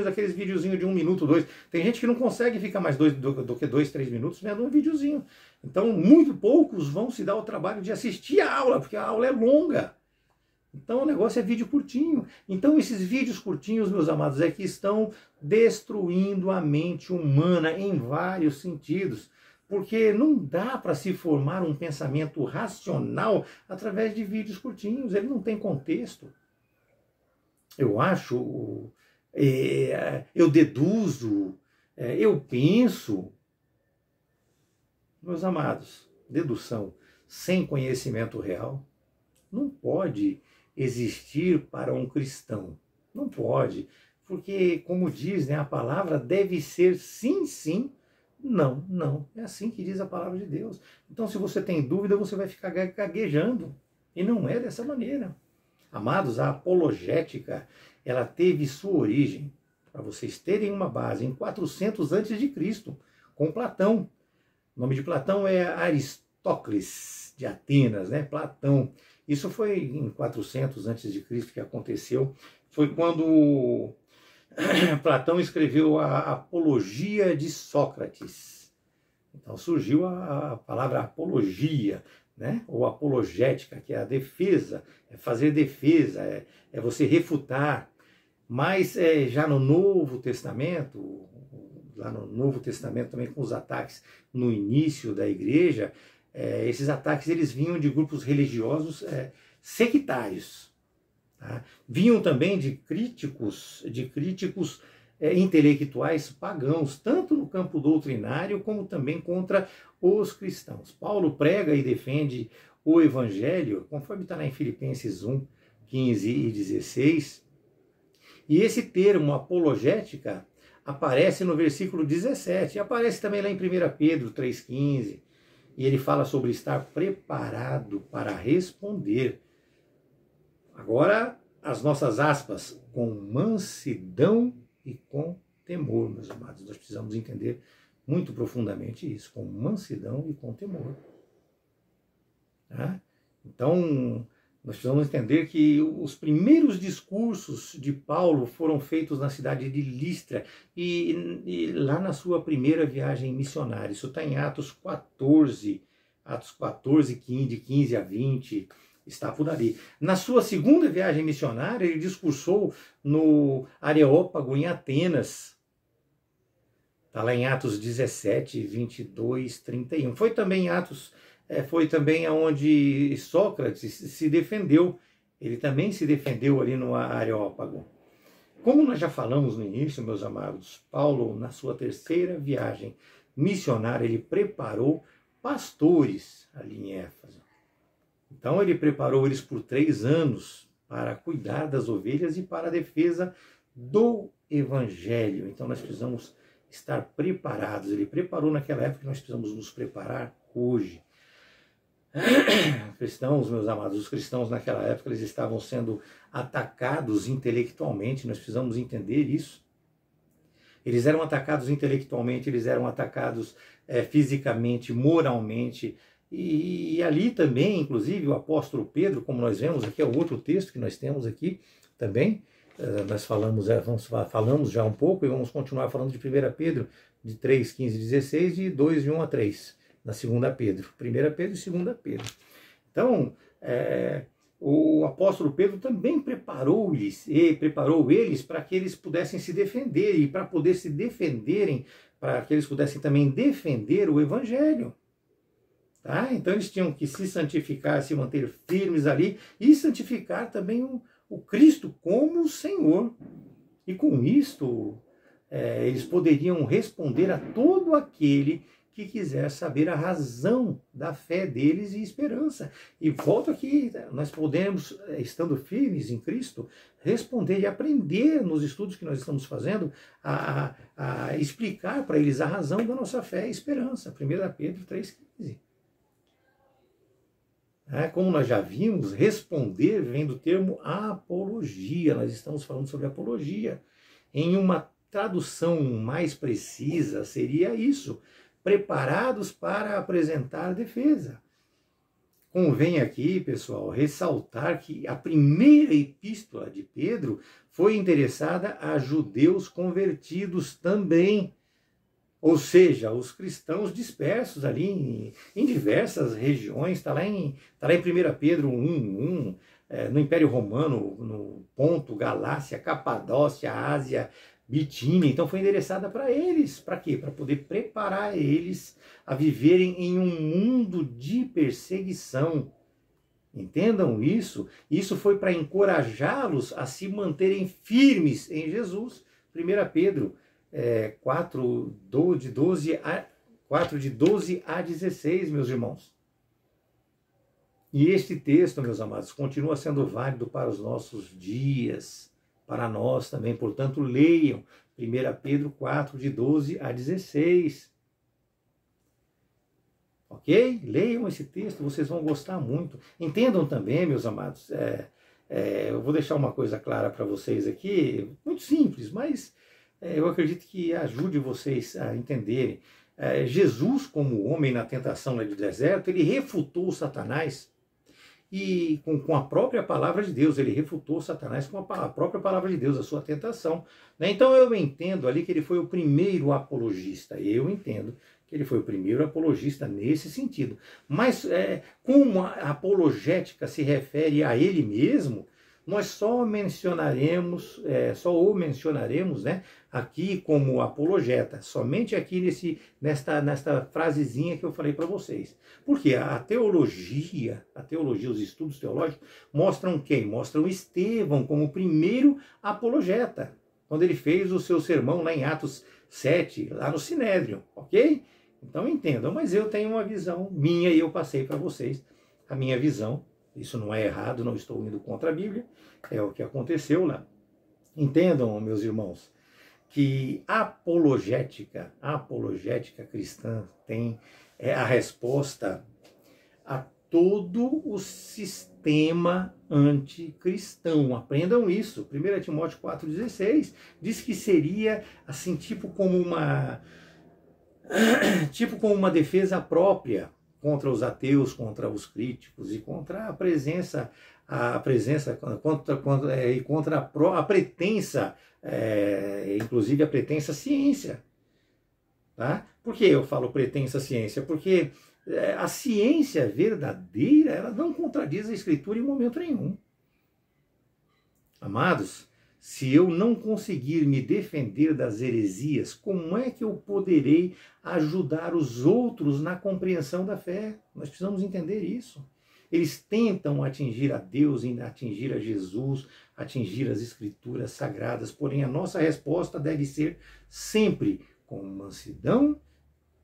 aqueles videozinhos de 1 minuto, 2. Tem gente que não consegue ficar mais do que 2, 3 minutos vendo um videozinho. Então, muito poucos vão se dar o trabalho de assistir a aula, porque a aula é longa. Então, o negócio é vídeo curtinho. Então, esses vídeos curtinhos, meus amados, é que estão destruindo a mente humana em vários sentidos. Porque não dá para se formar um pensamento racional através de vídeos curtinhos, ele não tem contexto. Eu acho, eu deduzo, eu penso. Meus amados, dedução sem conhecimento real não pode existir para um cristão. Não pode, porque, como diz, né, a palavra deve ser sim, sim, não, não. É assim que diz a palavra de Deus. Então, se você tem dúvida, você vai ficar gaguejando. E não é dessa maneira. Amados, a apologética, ela teve sua origem, para vocês terem uma base, em 400 a.C., com Platão. O nome de Platão é Aristócles, de Atenas, né? Platão. Isso foi em 400 a.C. que aconteceu. Foi quando Platão escreveu a Apologia de Sócrates. Então surgiu a palavra apologia, né? Ou apologética, que é a defesa, é fazer defesa, é você refutar. Mas já no Novo Testamento, lá no Novo Testamento também com os ataques no início da igreja, esses ataques eles vinham de grupos religiosos sectários. Tá? Vinham também de críticos intelectuais pagãos, tanto no campo doutrinário como também contra os cristãos. Paulo prega e defende o evangelho, conforme está em Filipenses 1, 15 e 16. E esse termo apologética aparece no versículo 17, e aparece também lá em 1 Pedro 3,15, e ele fala sobre estar preparado para responder. Agora, as nossas aspas, com mansidão e com temor, meus amados. Nós precisamos entender muito profundamente isso, com mansidão e com temor. Tá? Então, nós precisamos entender que os primeiros discursos de Paulo foram feitos na cidade de Listra e lá na sua primeira viagem missionária. Isso está em Atos 14, de 15 a 20, está por ali. Na sua segunda viagem missionária, ele discursou no Areópago, em Atenas. Está lá em Atos 17, 22, 31. Foi também onde Sócrates se defendeu. Ele também se defendeu ali no Areópago. Como nós já falamos no início, meus amados, Paulo, na sua terceira viagem missionária, ele preparou pastores ali em Éfeso. Então ele preparou eles por 3 anos para cuidar das ovelhas e para a defesa do evangelho. Então nós precisamos estar preparados. Ele preparou naquela época, nós precisamos nos preparar hoje. Cristãos, meus amados, os cristãos naquela época eles estavam sendo atacados intelectualmente, nós precisamos entender isso. Eles eram atacados intelectualmente, eles eram atacados fisicamente, moralmente, e ali também, inclusive, o apóstolo Pedro, como nós vemos aqui, é o outro texto que nós temos aqui também, nós falamos já um pouco e vamos continuar falando de 1 Pedro, de 3, 15, 16 e 2, de 1 a 3, na 2 Pedro. 1 Pedro e 2 Pedro. Então, o apóstolo Pedro também preparou eles para que eles pudessem se defender e para poder se defenderem, para que eles pudessem também defender o evangelho. Tá? Então eles tinham que se santificar, se manter firmes ali e santificar também o Cristo como o Senhor. E com isto, eles poderiam responder a todo aquele que quiser saber a razão da fé deles e esperança. E volto aqui, nós podemos, estando firmes em Cristo, responder e aprender nos estudos que nós estamos fazendo a explicar para eles a razão da nossa fé e esperança. 1 Pedro 3,15. Como nós já vimos, responder vem do termo apologia. Nós estamos falando sobre apologia. Em uma tradução mais precisa, seria isso: preparados para apresentar defesa. Convém aqui, pessoal, ressaltar que a primeira epístola de Pedro foi endereçada a judeus convertidos também. Ou seja, os cristãos dispersos ali em diversas regiões. Está lá em 1 Pedro 1:1, no Império Romano, no Ponto, Galácia, Capadócia, Ásia, Bitínia. Então foi endereçada para eles. Para quê? Para poder preparar eles a viverem em um mundo de perseguição. Entendam isso? Isso foi para encorajá-los a se manterem firmes em Jesus. 1 Pedro 4, de 12 a 16, meus irmãos. E este texto, meus amados, continua sendo válido para os nossos dias, para nós também. Portanto, leiam 1 Pedro 4, de 12 a 16. Ok? Leiam esse texto, vocês vão gostar muito. Entendam também, meus amados, eu vou deixar uma coisa clara para vocês aqui, muito simples, mas eu acredito que ajude vocês a entenderem. Jesus, como homem na tentação no deserto, ele refutou Satanás e com a própria palavra de Deus. Ele refutou Satanás com a própria palavra de Deus, a sua tentação. Então eu entendo ali que ele foi o primeiro apologista. Eu entendo que ele foi o primeiro apologista nesse sentido. Mas como a apologética se refere a ele mesmo, nós só o mencionaremos, né, aqui como apologeta, somente aqui nesta frasezinha que eu falei para vocês. Porque a teologia, os estudos teológicos, mostram quem? Mostram Estevão como o primeiro apologeta, quando ele fez o seu sermão lá em Atos 7, lá no Sinédrio, ok? Então entendam, mas eu tenho uma visão minha e eu passei para vocês a minha visão. Isso não é errado, não estou indo contra a Bíblia, é o que aconteceu lá. Entendam, meus irmãos, que a apologética cristã tem a resposta a todo o sistema anticristão. Aprendam isso. 1 Timóteo 4,16 diz que seria assim, tipo como uma defesa própria contra os ateus, contra os críticos e contra contra a pretensa, inclusive a pretensa ciência. Tá? Por que eu falo pretensa ciência? Porque a ciência verdadeira, ela não contradiz a Escritura em momento nenhum. Amados, se eu não conseguir me defender das heresias, como é que eu poderei ajudar os outros na compreensão da fé? Nós precisamos entender isso. Eles tentam atingir a Deus, atingir a Jesus, atingir as Escrituras sagradas, porém a nossa resposta deve ser sempre com mansidão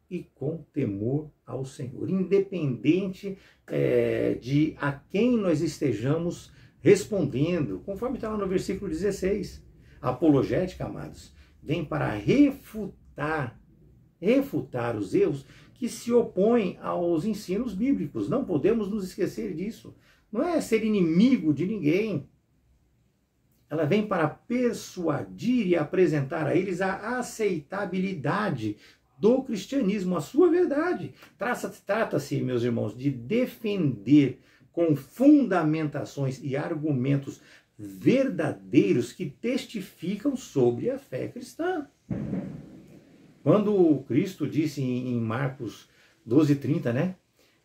e com temor ao Senhor, independente de a quem nós estejamos respondendo, conforme está lá no versículo 16. A apologética, amados, vem para refutar os erros que se opõem aos ensinos bíblicos. Não podemos nos esquecer disso. Não é ser inimigo de ninguém. Ela vem para persuadir e apresentar a eles a aceitabilidade do cristianismo, a sua verdade. Trata-se, meus irmãos, de defender com fundamentações e argumentos verdadeiros que testificam sobre a fé cristã. Quando Cristo disse em Marcos 12:30, né?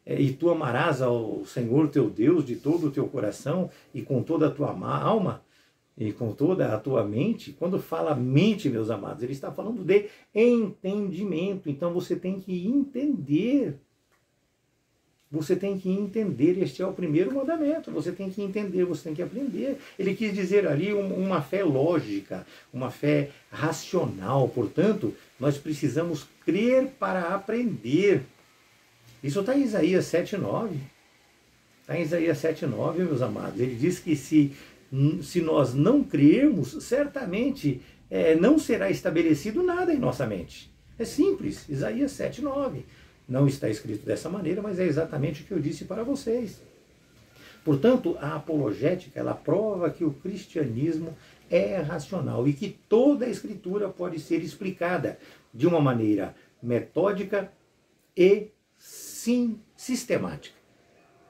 E tu amarás ao Senhor teu Deus de todo o teu coração e com toda a tua alma e com toda a tua mente. Quando fala mente, meus amados, ele está falando de entendimento. Então você tem que entender. Você tem que entender, este é o primeiro mandamento, você tem que entender, você tem que aprender. Ele quis dizer ali uma fé lógica, uma fé racional, portanto, nós precisamos crer para aprender. Isso está em Isaías 7:9. Está em Isaías 7:9, meus amados. Ele diz que se nós não crermos, certamente não será estabelecido nada em nossa mente. É simples, Isaías 7:9. Não está escrito dessa maneira, mas é exatamente o que eu disse para vocês. Portanto, a apologética, ela prova que o cristianismo é racional e que toda a Escritura pode ser explicada de uma maneira metódica e sistemática.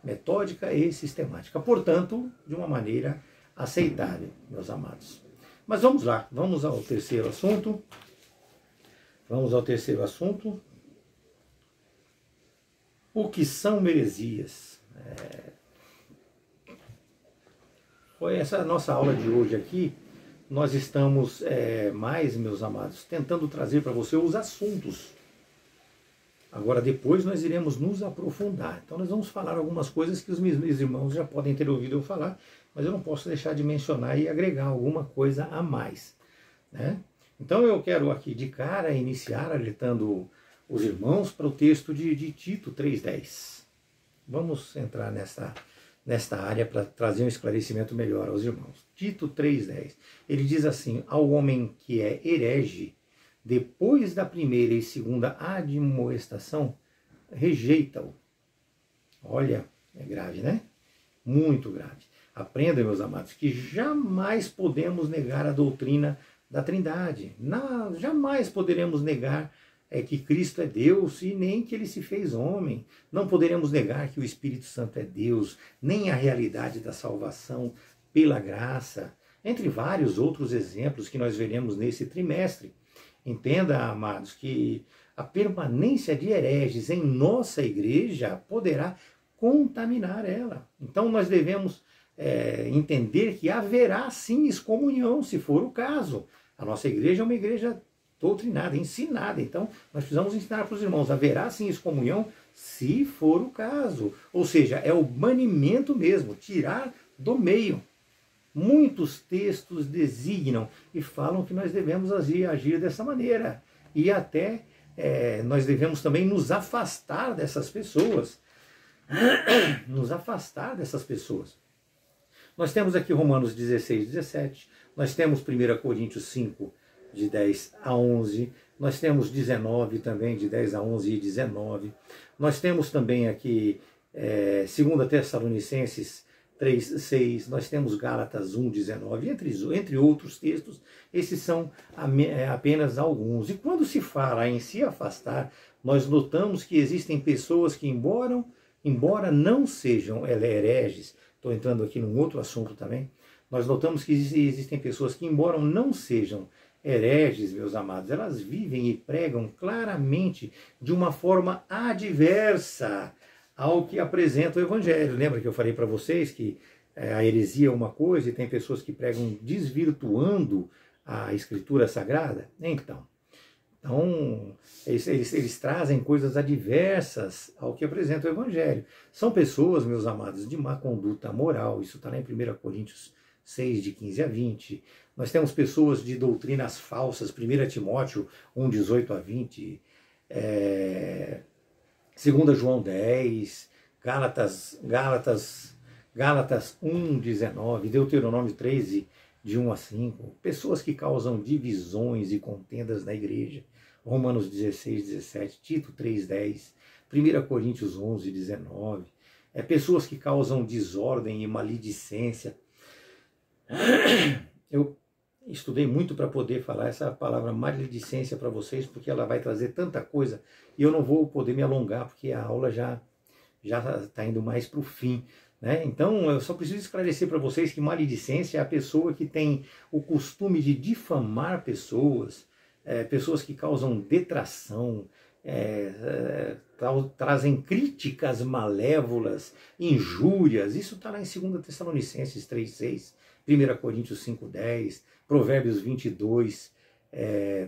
Metódica e sistemática. Portanto, de uma maneira aceitável, meus amados. Mas vamos lá, vamos ao terceiro assunto. Vamos ao terceiro assunto. O que são heresias? Foi essa nossa aula de hoje aqui. Nós estamos meus amados, tentando trazer para você os assuntos. Agora, depois nós iremos nos aprofundar. Então, nós vamos falar algumas coisas que os meus irmãos já podem ter ouvido eu falar, mas eu não posso deixar de mencionar e agregar alguma coisa a mais, né? Então, eu quero aqui de cara iniciar alertando os irmãos para o texto de Tito 3,10. Vamos entrar nesta área para trazer um esclarecimento melhor aos irmãos. Tito 3,10. Ele diz assim: ao homem que é herege, depois da primeira e segunda admoestação, rejeita-o. Olha, é grave, né? Muito grave. Aprendam, meus amados, que jamais podemos negar a doutrina da Trindade. Jamais poderemos negar que Cristo é Deus e nem que ele se fez homem. Não poderemos negar que o Espírito Santo é Deus, nem a realidade da salvação pela graça, entre vários outros exemplos que nós veremos nesse trimestre. Entenda, amados, que a permanência de hereges em nossa igreja poderá contaminar ela. Então nós devemos entender que haverá sim excomunhão, se for o caso. A nossa igreja é uma igreja doutrinada, ensinada. Então nós precisamos ensinar para os irmãos: haverá sim excomunhão, se for o caso. Ou seja, é o banimento mesmo, tirar do meio. Muitos textos designam e falam que nós devemos agir dessa maneira. E até nós devemos também nos afastar dessas pessoas. Nos afastar dessas pessoas. Nós temos aqui Romanos 16, 17. Nós temos 1 Coríntios 5, de 10 a 11. Nós temos 19 também, de 10 a 11 e 19. Nós temos também aqui 2 Tessalonicenses 3, 6, nós temos Gálatas 1, 19, entre outros textos. Esses são apenas alguns. E quando se fala em se afastar, nós notamos que existem pessoas que, embora não sejam hereges, estou entrando aqui num outro assunto também, nós notamos que existem pessoas que, embora não sejam hereges, meus amados, elas vivem e pregam claramente de uma forma adversa ao que apresenta o Evangelho. Lembra que eu falei para vocês que a heresia é uma coisa e tem pessoas que pregam desvirtuando a Escritura Sagrada? Então eles trazem coisas adversas ao que apresenta o Evangelho. São pessoas, meus amados, de má conduta moral. Isso está lá em 1 Coríntios 6, de 15 a 20. Nós temos pessoas de doutrinas falsas, 1 Timóteo 1, 18 a 20. 2 João 10, Gálatas 1, 19, Deuteronômio 13, de 1 a 5. Pessoas que causam divisões e contendas na igreja. Romanos 16, 17, Tito 3, 10, 1 Coríntios 11, 19. Pessoas que causam desordem e maledicência. Eu estudei muito para poder falar essa palavra maledicência para vocês, porque ela vai trazer tanta coisa e eu não vou poder me alongar, porque a aula já está indo mais para o fim, né? Então eu só preciso esclarecer para vocês que maledicência é a pessoa que tem o costume de difamar pessoas, pessoas que causam detração, trazem críticas malévolas, injúrias. Isso está lá em 2 Tessalonicenses 3, 6, 1 Coríntios 5, 10, Provérbios 22,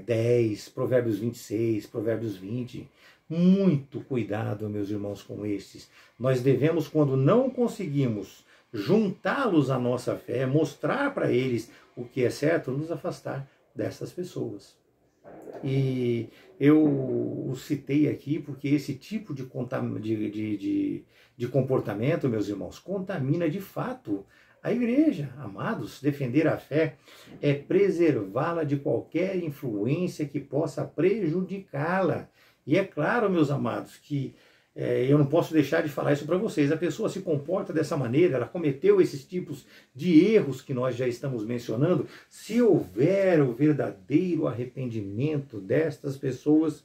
10, Provérbios 26, Provérbios 20. Muito cuidado, meus irmãos, com estes. Nós devemos, quando não conseguimos juntá-los à nossa fé, mostrar para eles o que é certo, nos afastar dessas pessoas. E eu o citei aqui porque esse tipo de comportamento, meus irmãos, contamina de fato a igreja. Amados, defender a fé é preservá-la de qualquer influência que possa prejudicá-la. E é claro, meus amados, que eu não posso deixar de falar isso para vocês. A pessoa se comporta dessa maneira, ela cometeu esses tipos de erros que nós já estamos mencionando. Se houver o verdadeiro arrependimento destas pessoas,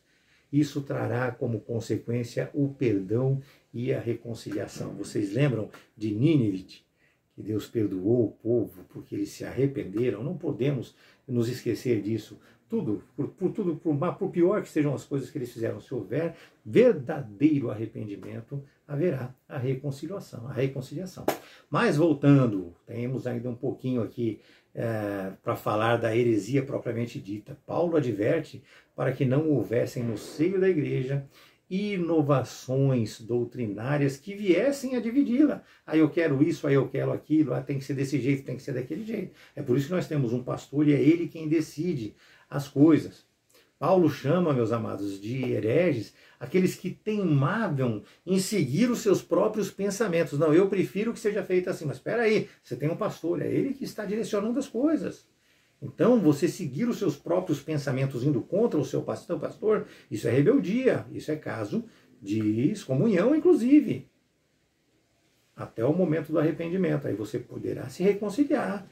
isso trará como consequência o perdão e a reconciliação. Vocês lembram de Nínive, que Deus perdoou o povo porque eles se arrependeram? Não podemos nos esquecer disso. Por pior que sejam as coisas que eles fizeram, se houver verdadeiro arrependimento, haverá a reconciliação. Mas voltando, temos ainda um pouquinho aqui para falar da heresia propriamente dita. Paulo adverte para que não houvessem no seio da igreja inovações doutrinárias que viessem a dividi-la. Aí eu quero isso, aí eu quero aquilo, tem que ser desse jeito, tem que ser daquele jeito. É por isso que nós temos um pastor e é ele quem decide as coisas. Paulo chama, meus amados, de hereges aqueles que teimavam em seguir os seus próprios pensamentos. Não, eu prefiro que seja feito assim. Mas espera aí, você tem um pastor, é ele que está direcionando as coisas. Então, você seguir os seus próprios pensamentos indo contra o seu pastor, isso é rebeldia, isso é caso de excomunhão, inclusive. Até o momento do arrependimento, aí você poderá se reconciliar.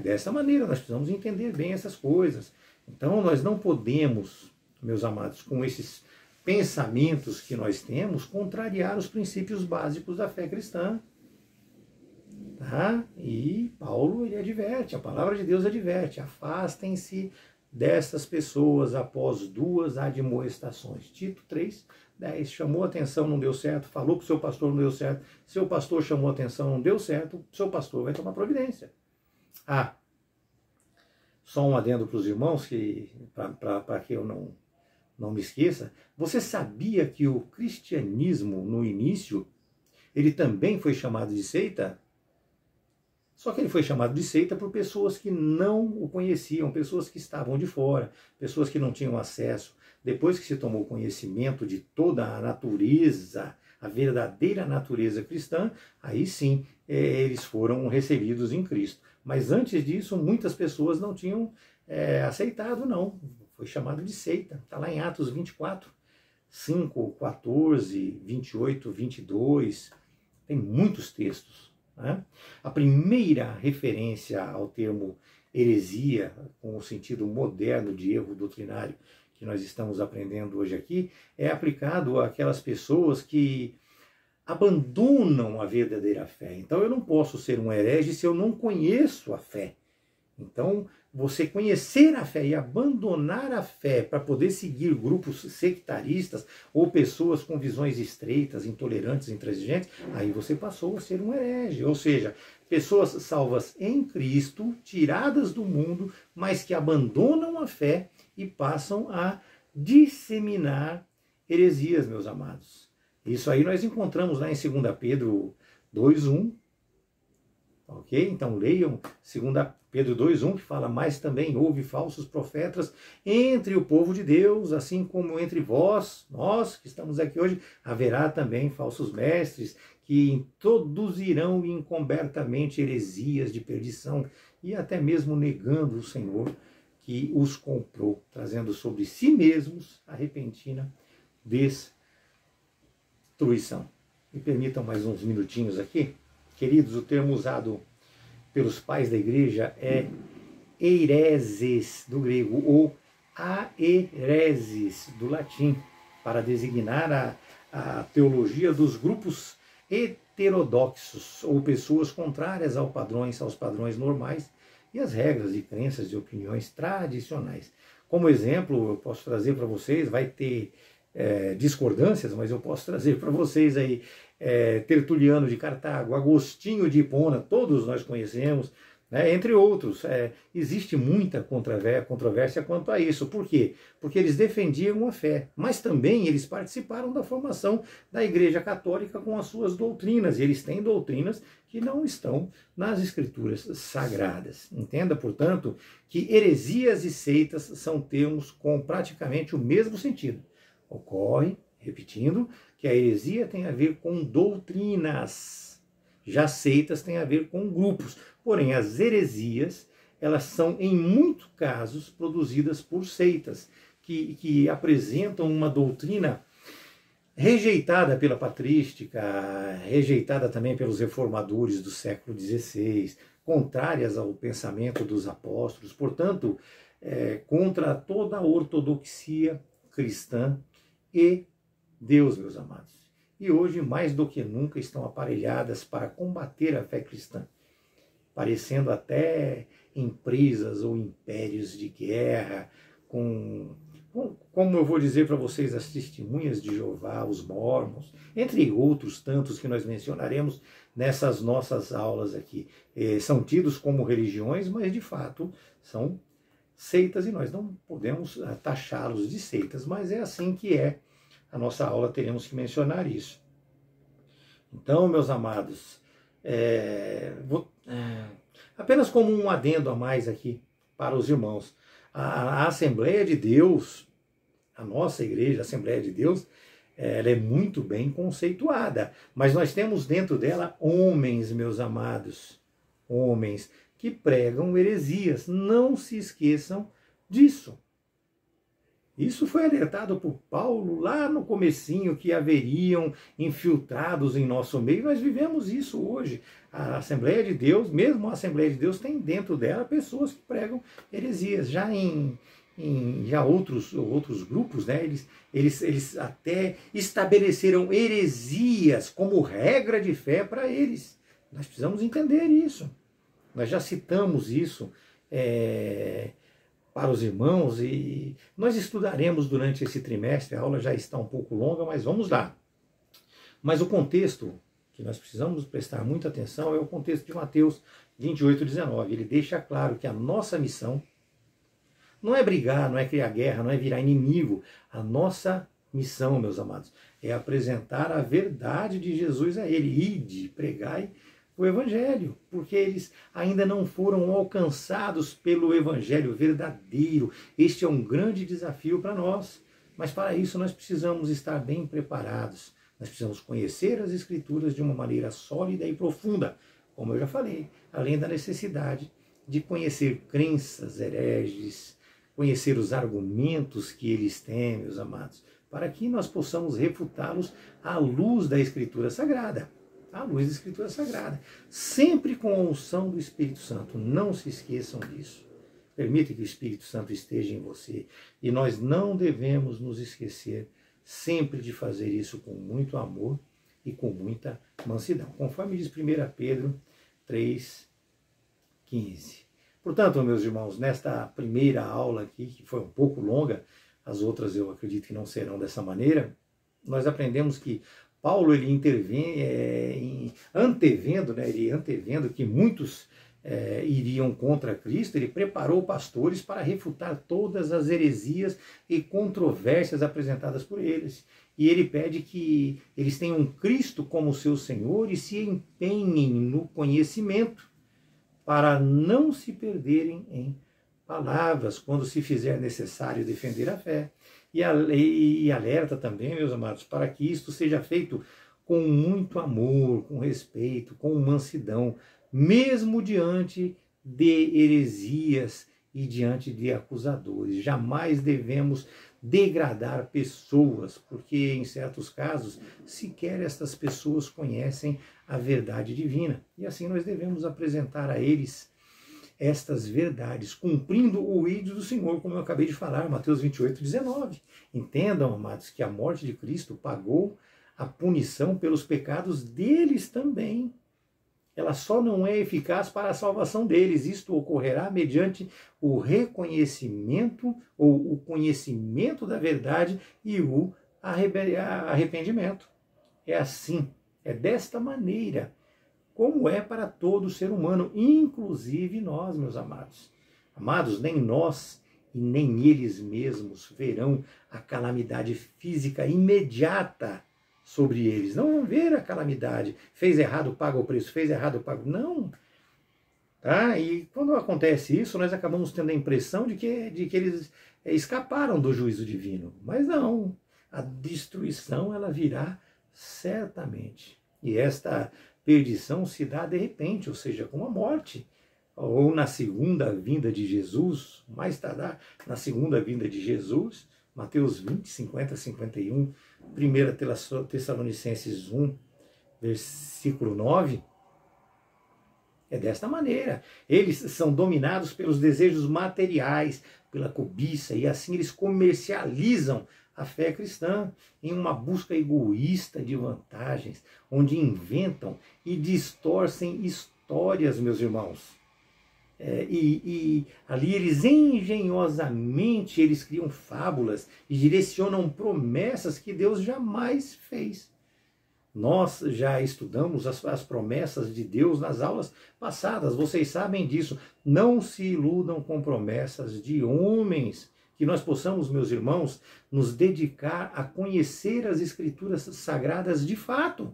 Dessa maneira, nós precisamos entender bem essas coisas. Então, nós não podemos, meus amados, com esses pensamentos que nós temos, contrariar os princípios básicos da fé cristã. E Paulo, ele adverte, a palavra de Deus adverte: afastem-se dessas pessoas após 2 admoestações. Tito 3:10, chamou atenção, não deu certo, falou que o seu pastor não deu certo, seu pastor chamou atenção, não deu certo, seu pastor vai tomar providência. Só um adendo para os irmãos, para que eu não me esqueça. Você sabia que o cristianismo, no início, ele também foi chamado de seita? Só que ele foi chamado de seita por pessoas que não o conheciam, pessoas que estavam de fora, pessoas que não tinham acesso. Depois que se tomou conhecimento de toda a natureza, a verdadeira natureza cristã, aí sim eles foram recebidos em Cristo. Mas antes disso, muitas pessoas não tinham aceitado, não. Foi chamado de seita. Está lá em Atos 24, 5, 14, 28, 22. Tem muitos textos. A primeira referência ao termo heresia, com o sentido moderno de erro doutrinário que nós estamos aprendendo hoje aqui, é aplicado àquelas pessoas que abandonam a verdadeira fé. Então eu não posso ser um herege se eu não conheço a fé. Então, você conhecer a fé e abandonar a fé para poder seguir grupos sectaristas ou pessoas com visões estreitas, intolerantes, intransigentes, aí você passou a ser um herege. Ou seja, pessoas salvas em Cristo, tiradas do mundo, mas que abandonam a fé e passam a disseminar heresias, meus amados. Isso aí nós encontramos lá em 2 Pedro 2:1. Ok? Então leiam 2 Pedro 2:1, que fala: mas também houve falsos profetas entre o povo de Deus, assim como entre vós, nós que estamos aqui hoje, haverá também falsos mestres que introduzirão encobertamente heresias de perdição e até mesmo negando o Senhor que os comprou, trazendo sobre si mesmos a repentina destruição. Me permitam mais uns minutinhos aqui. Queridos, o termo usado pelos pais da igreja é hereses, do grego, ou aereses, do latim, para designar a teologia dos grupos heterodoxos, ou pessoas contrárias aos padrões normais e às regras de crenças e opiniões tradicionais. Como exemplo, eu posso trazer para vocês, vai ter discordâncias, mas eu posso trazer para vocês aí Tertuliano de Cartago, Agostinho de Hipona, todos nós conhecemos, né, entre outros. Existe muita controvérsia quanto a isso. Por quê? Porque eles defendiam a fé, mas também eles participaram da formação da Igreja Católica com as suas doutrinas, e eles têm doutrinas que não estão nas Escrituras Sagradas. Entenda, portanto, que heresias e seitas são termos com praticamente o mesmo sentido. Ocorre, repetindo, que a heresia tem a ver com doutrinas, já seitas tem a ver com grupos. Porém, as heresias, elas são, em muitos casos, produzidas por seitas, que apresentam uma doutrina rejeitada pela patrística, rejeitada também pelos reformadores do século XVI, contrárias ao pensamento dos apóstolos, portanto, contra toda a ortodoxia cristã e Deus, meus amados. E hoje, mais do que nunca, estão aparelhadas para combater a fé cristã, parecendo até empresas ou impérios de guerra, como eu vou dizer para vocês, as testemunhas de Jeová, os mormons, entre outros tantos que nós mencionaremos nessas nossas aulas aqui. São tidos como religiões, mas de fato são seitas e nós não podemos taxá-los de seitas, mas é assim que é. A nossa aula teremos que mencionar isso. Então, meus amados, apenas como um adendo a mais aqui para os irmãos, a Assembleia de Deus, a nossa igreja, a Assembleia de Deus, ela é muito bem conceituada, mas nós temos dentro dela homens, meus amados, homens que pregam heresias. Não se esqueçam disso. Isso foi alertado por Paulo lá no comecinho, que haveriam infiltrados em nosso meio. Nós vivemos isso hoje. A Assembleia de Deus, mesmo a Assembleia de Deus, tem dentro dela pessoas que pregam heresias. Já já outros grupos, né, eles até estabeleceram heresias como regra de fé para eles. Nós precisamos entender isso. Nós já citamos isso para os irmãos e nós estudaremos durante esse trimestre. A aula já está um pouco longa, mas vamos lá. Mas o contexto que nós precisamos prestar muita atenção é o contexto de Mateus 28:19. Ele deixa claro que a nossa missão não é brigar, não é criar guerra, não é virar inimigo. A nossa missão, meus amados, é apresentar a verdade de Jesus a ele. Ide, pregai o Evangelho, porque eles ainda não foram alcançados pelo Evangelho verdadeiro. Este é um grande desafio para nós, mas para isso nós precisamos estar bem preparados. Nós precisamos conhecer as Escrituras de uma maneira sólida e profunda, como eu já falei, além da necessidade de conhecer crenças hereges, conhecer os argumentos que eles têm, meus amados, para que nós possamos refutá-los à luz da Escritura Sagrada. À luz da Escritura Sagrada, sempre com a unção do Espírito Santo. Não se esqueçam disso. Permita que o Espírito Santo esteja em você. E nós não devemos nos esquecer sempre de fazer isso com muito amor e com muita mansidão. Conforme diz 1 Pedro 3,15. Portanto, meus irmãos, nesta primeira aula aqui, que foi um pouco longa, as outras eu acredito que não serão dessa maneira, nós aprendemos que Paulo ele intervém antevendo que muitos iriam contra Cristo. Ele preparou pastores para refutar todas as heresias e controvérsias apresentadas por eles. E ele pede que eles tenham Cristo como seu Senhor e se empenhem no conhecimento para não se perderem em palavras quando se fizer necessário defender a fé. E alerta também, meus amados, para que isto seja feito com muito amor, com respeito, com mansidão, mesmo diante de heresias e diante de acusadores. Jamais devemos degradar pessoas, porque em certos casos sequer estas pessoas conhecem a verdade divina. E assim nós devemos apresentar a eles estas verdades, cumprindo o ídolo do Senhor, como eu acabei de falar, Mateus 28:19. Entendam, amados, que a morte de Cristo pagou a punição pelos pecados deles também. Ela só não é eficaz para a salvação deles. Isto ocorrerá mediante o reconhecimento ou o conhecimento da verdade e o arrependimento. É assim, é desta maneira, como é para todo ser humano, inclusive nós, meus amados. Amados, nem nós e nem eles mesmos verão a calamidade física imediata sobre eles. Não vão ver a calamidade. Fez errado, paga o preço. Fez errado, paga. Não. Tá? E quando acontece isso, nós acabamos tendo a impressão de que eles escaparam do juízo divino. Mas não. A destruição, ela virá certamente. E esta perdição se dá de repente, ou seja, com a morte, ou na segunda vinda de Jesus, mais tardar na segunda vinda de Jesus, Mateus 20, 50, 51, 1 Tessalonicenses 1, versículo 9, é desta maneira. Eles são dominados pelos desejos materiais, pela cobiça, e assim eles comercializam a fé cristã em uma busca egoísta de vantagens, onde inventam e distorcem histórias, meus irmãos. E ali eles engenhosamente eles criam fábulas e direcionam promessas que Deus jamais fez. Nós já estudamos as promessas de Deus nas aulas passadas, vocês sabem disso. Não se iludam com promessas de homens, que nós possamos, meus irmãos, nos dedicar a conhecer as Escrituras Sagradas de fato,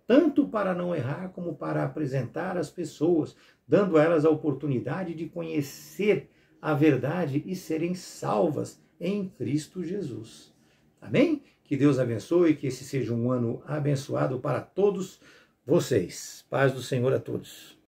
tanto para não errar como para apresentar às pessoas, dando a elas a oportunidade de conhecer a verdade e serem salvas em Cristo Jesus. Amém? Que Deus abençoe, que esse seja um ano abençoado para todos vocês. Paz do Senhor a todos.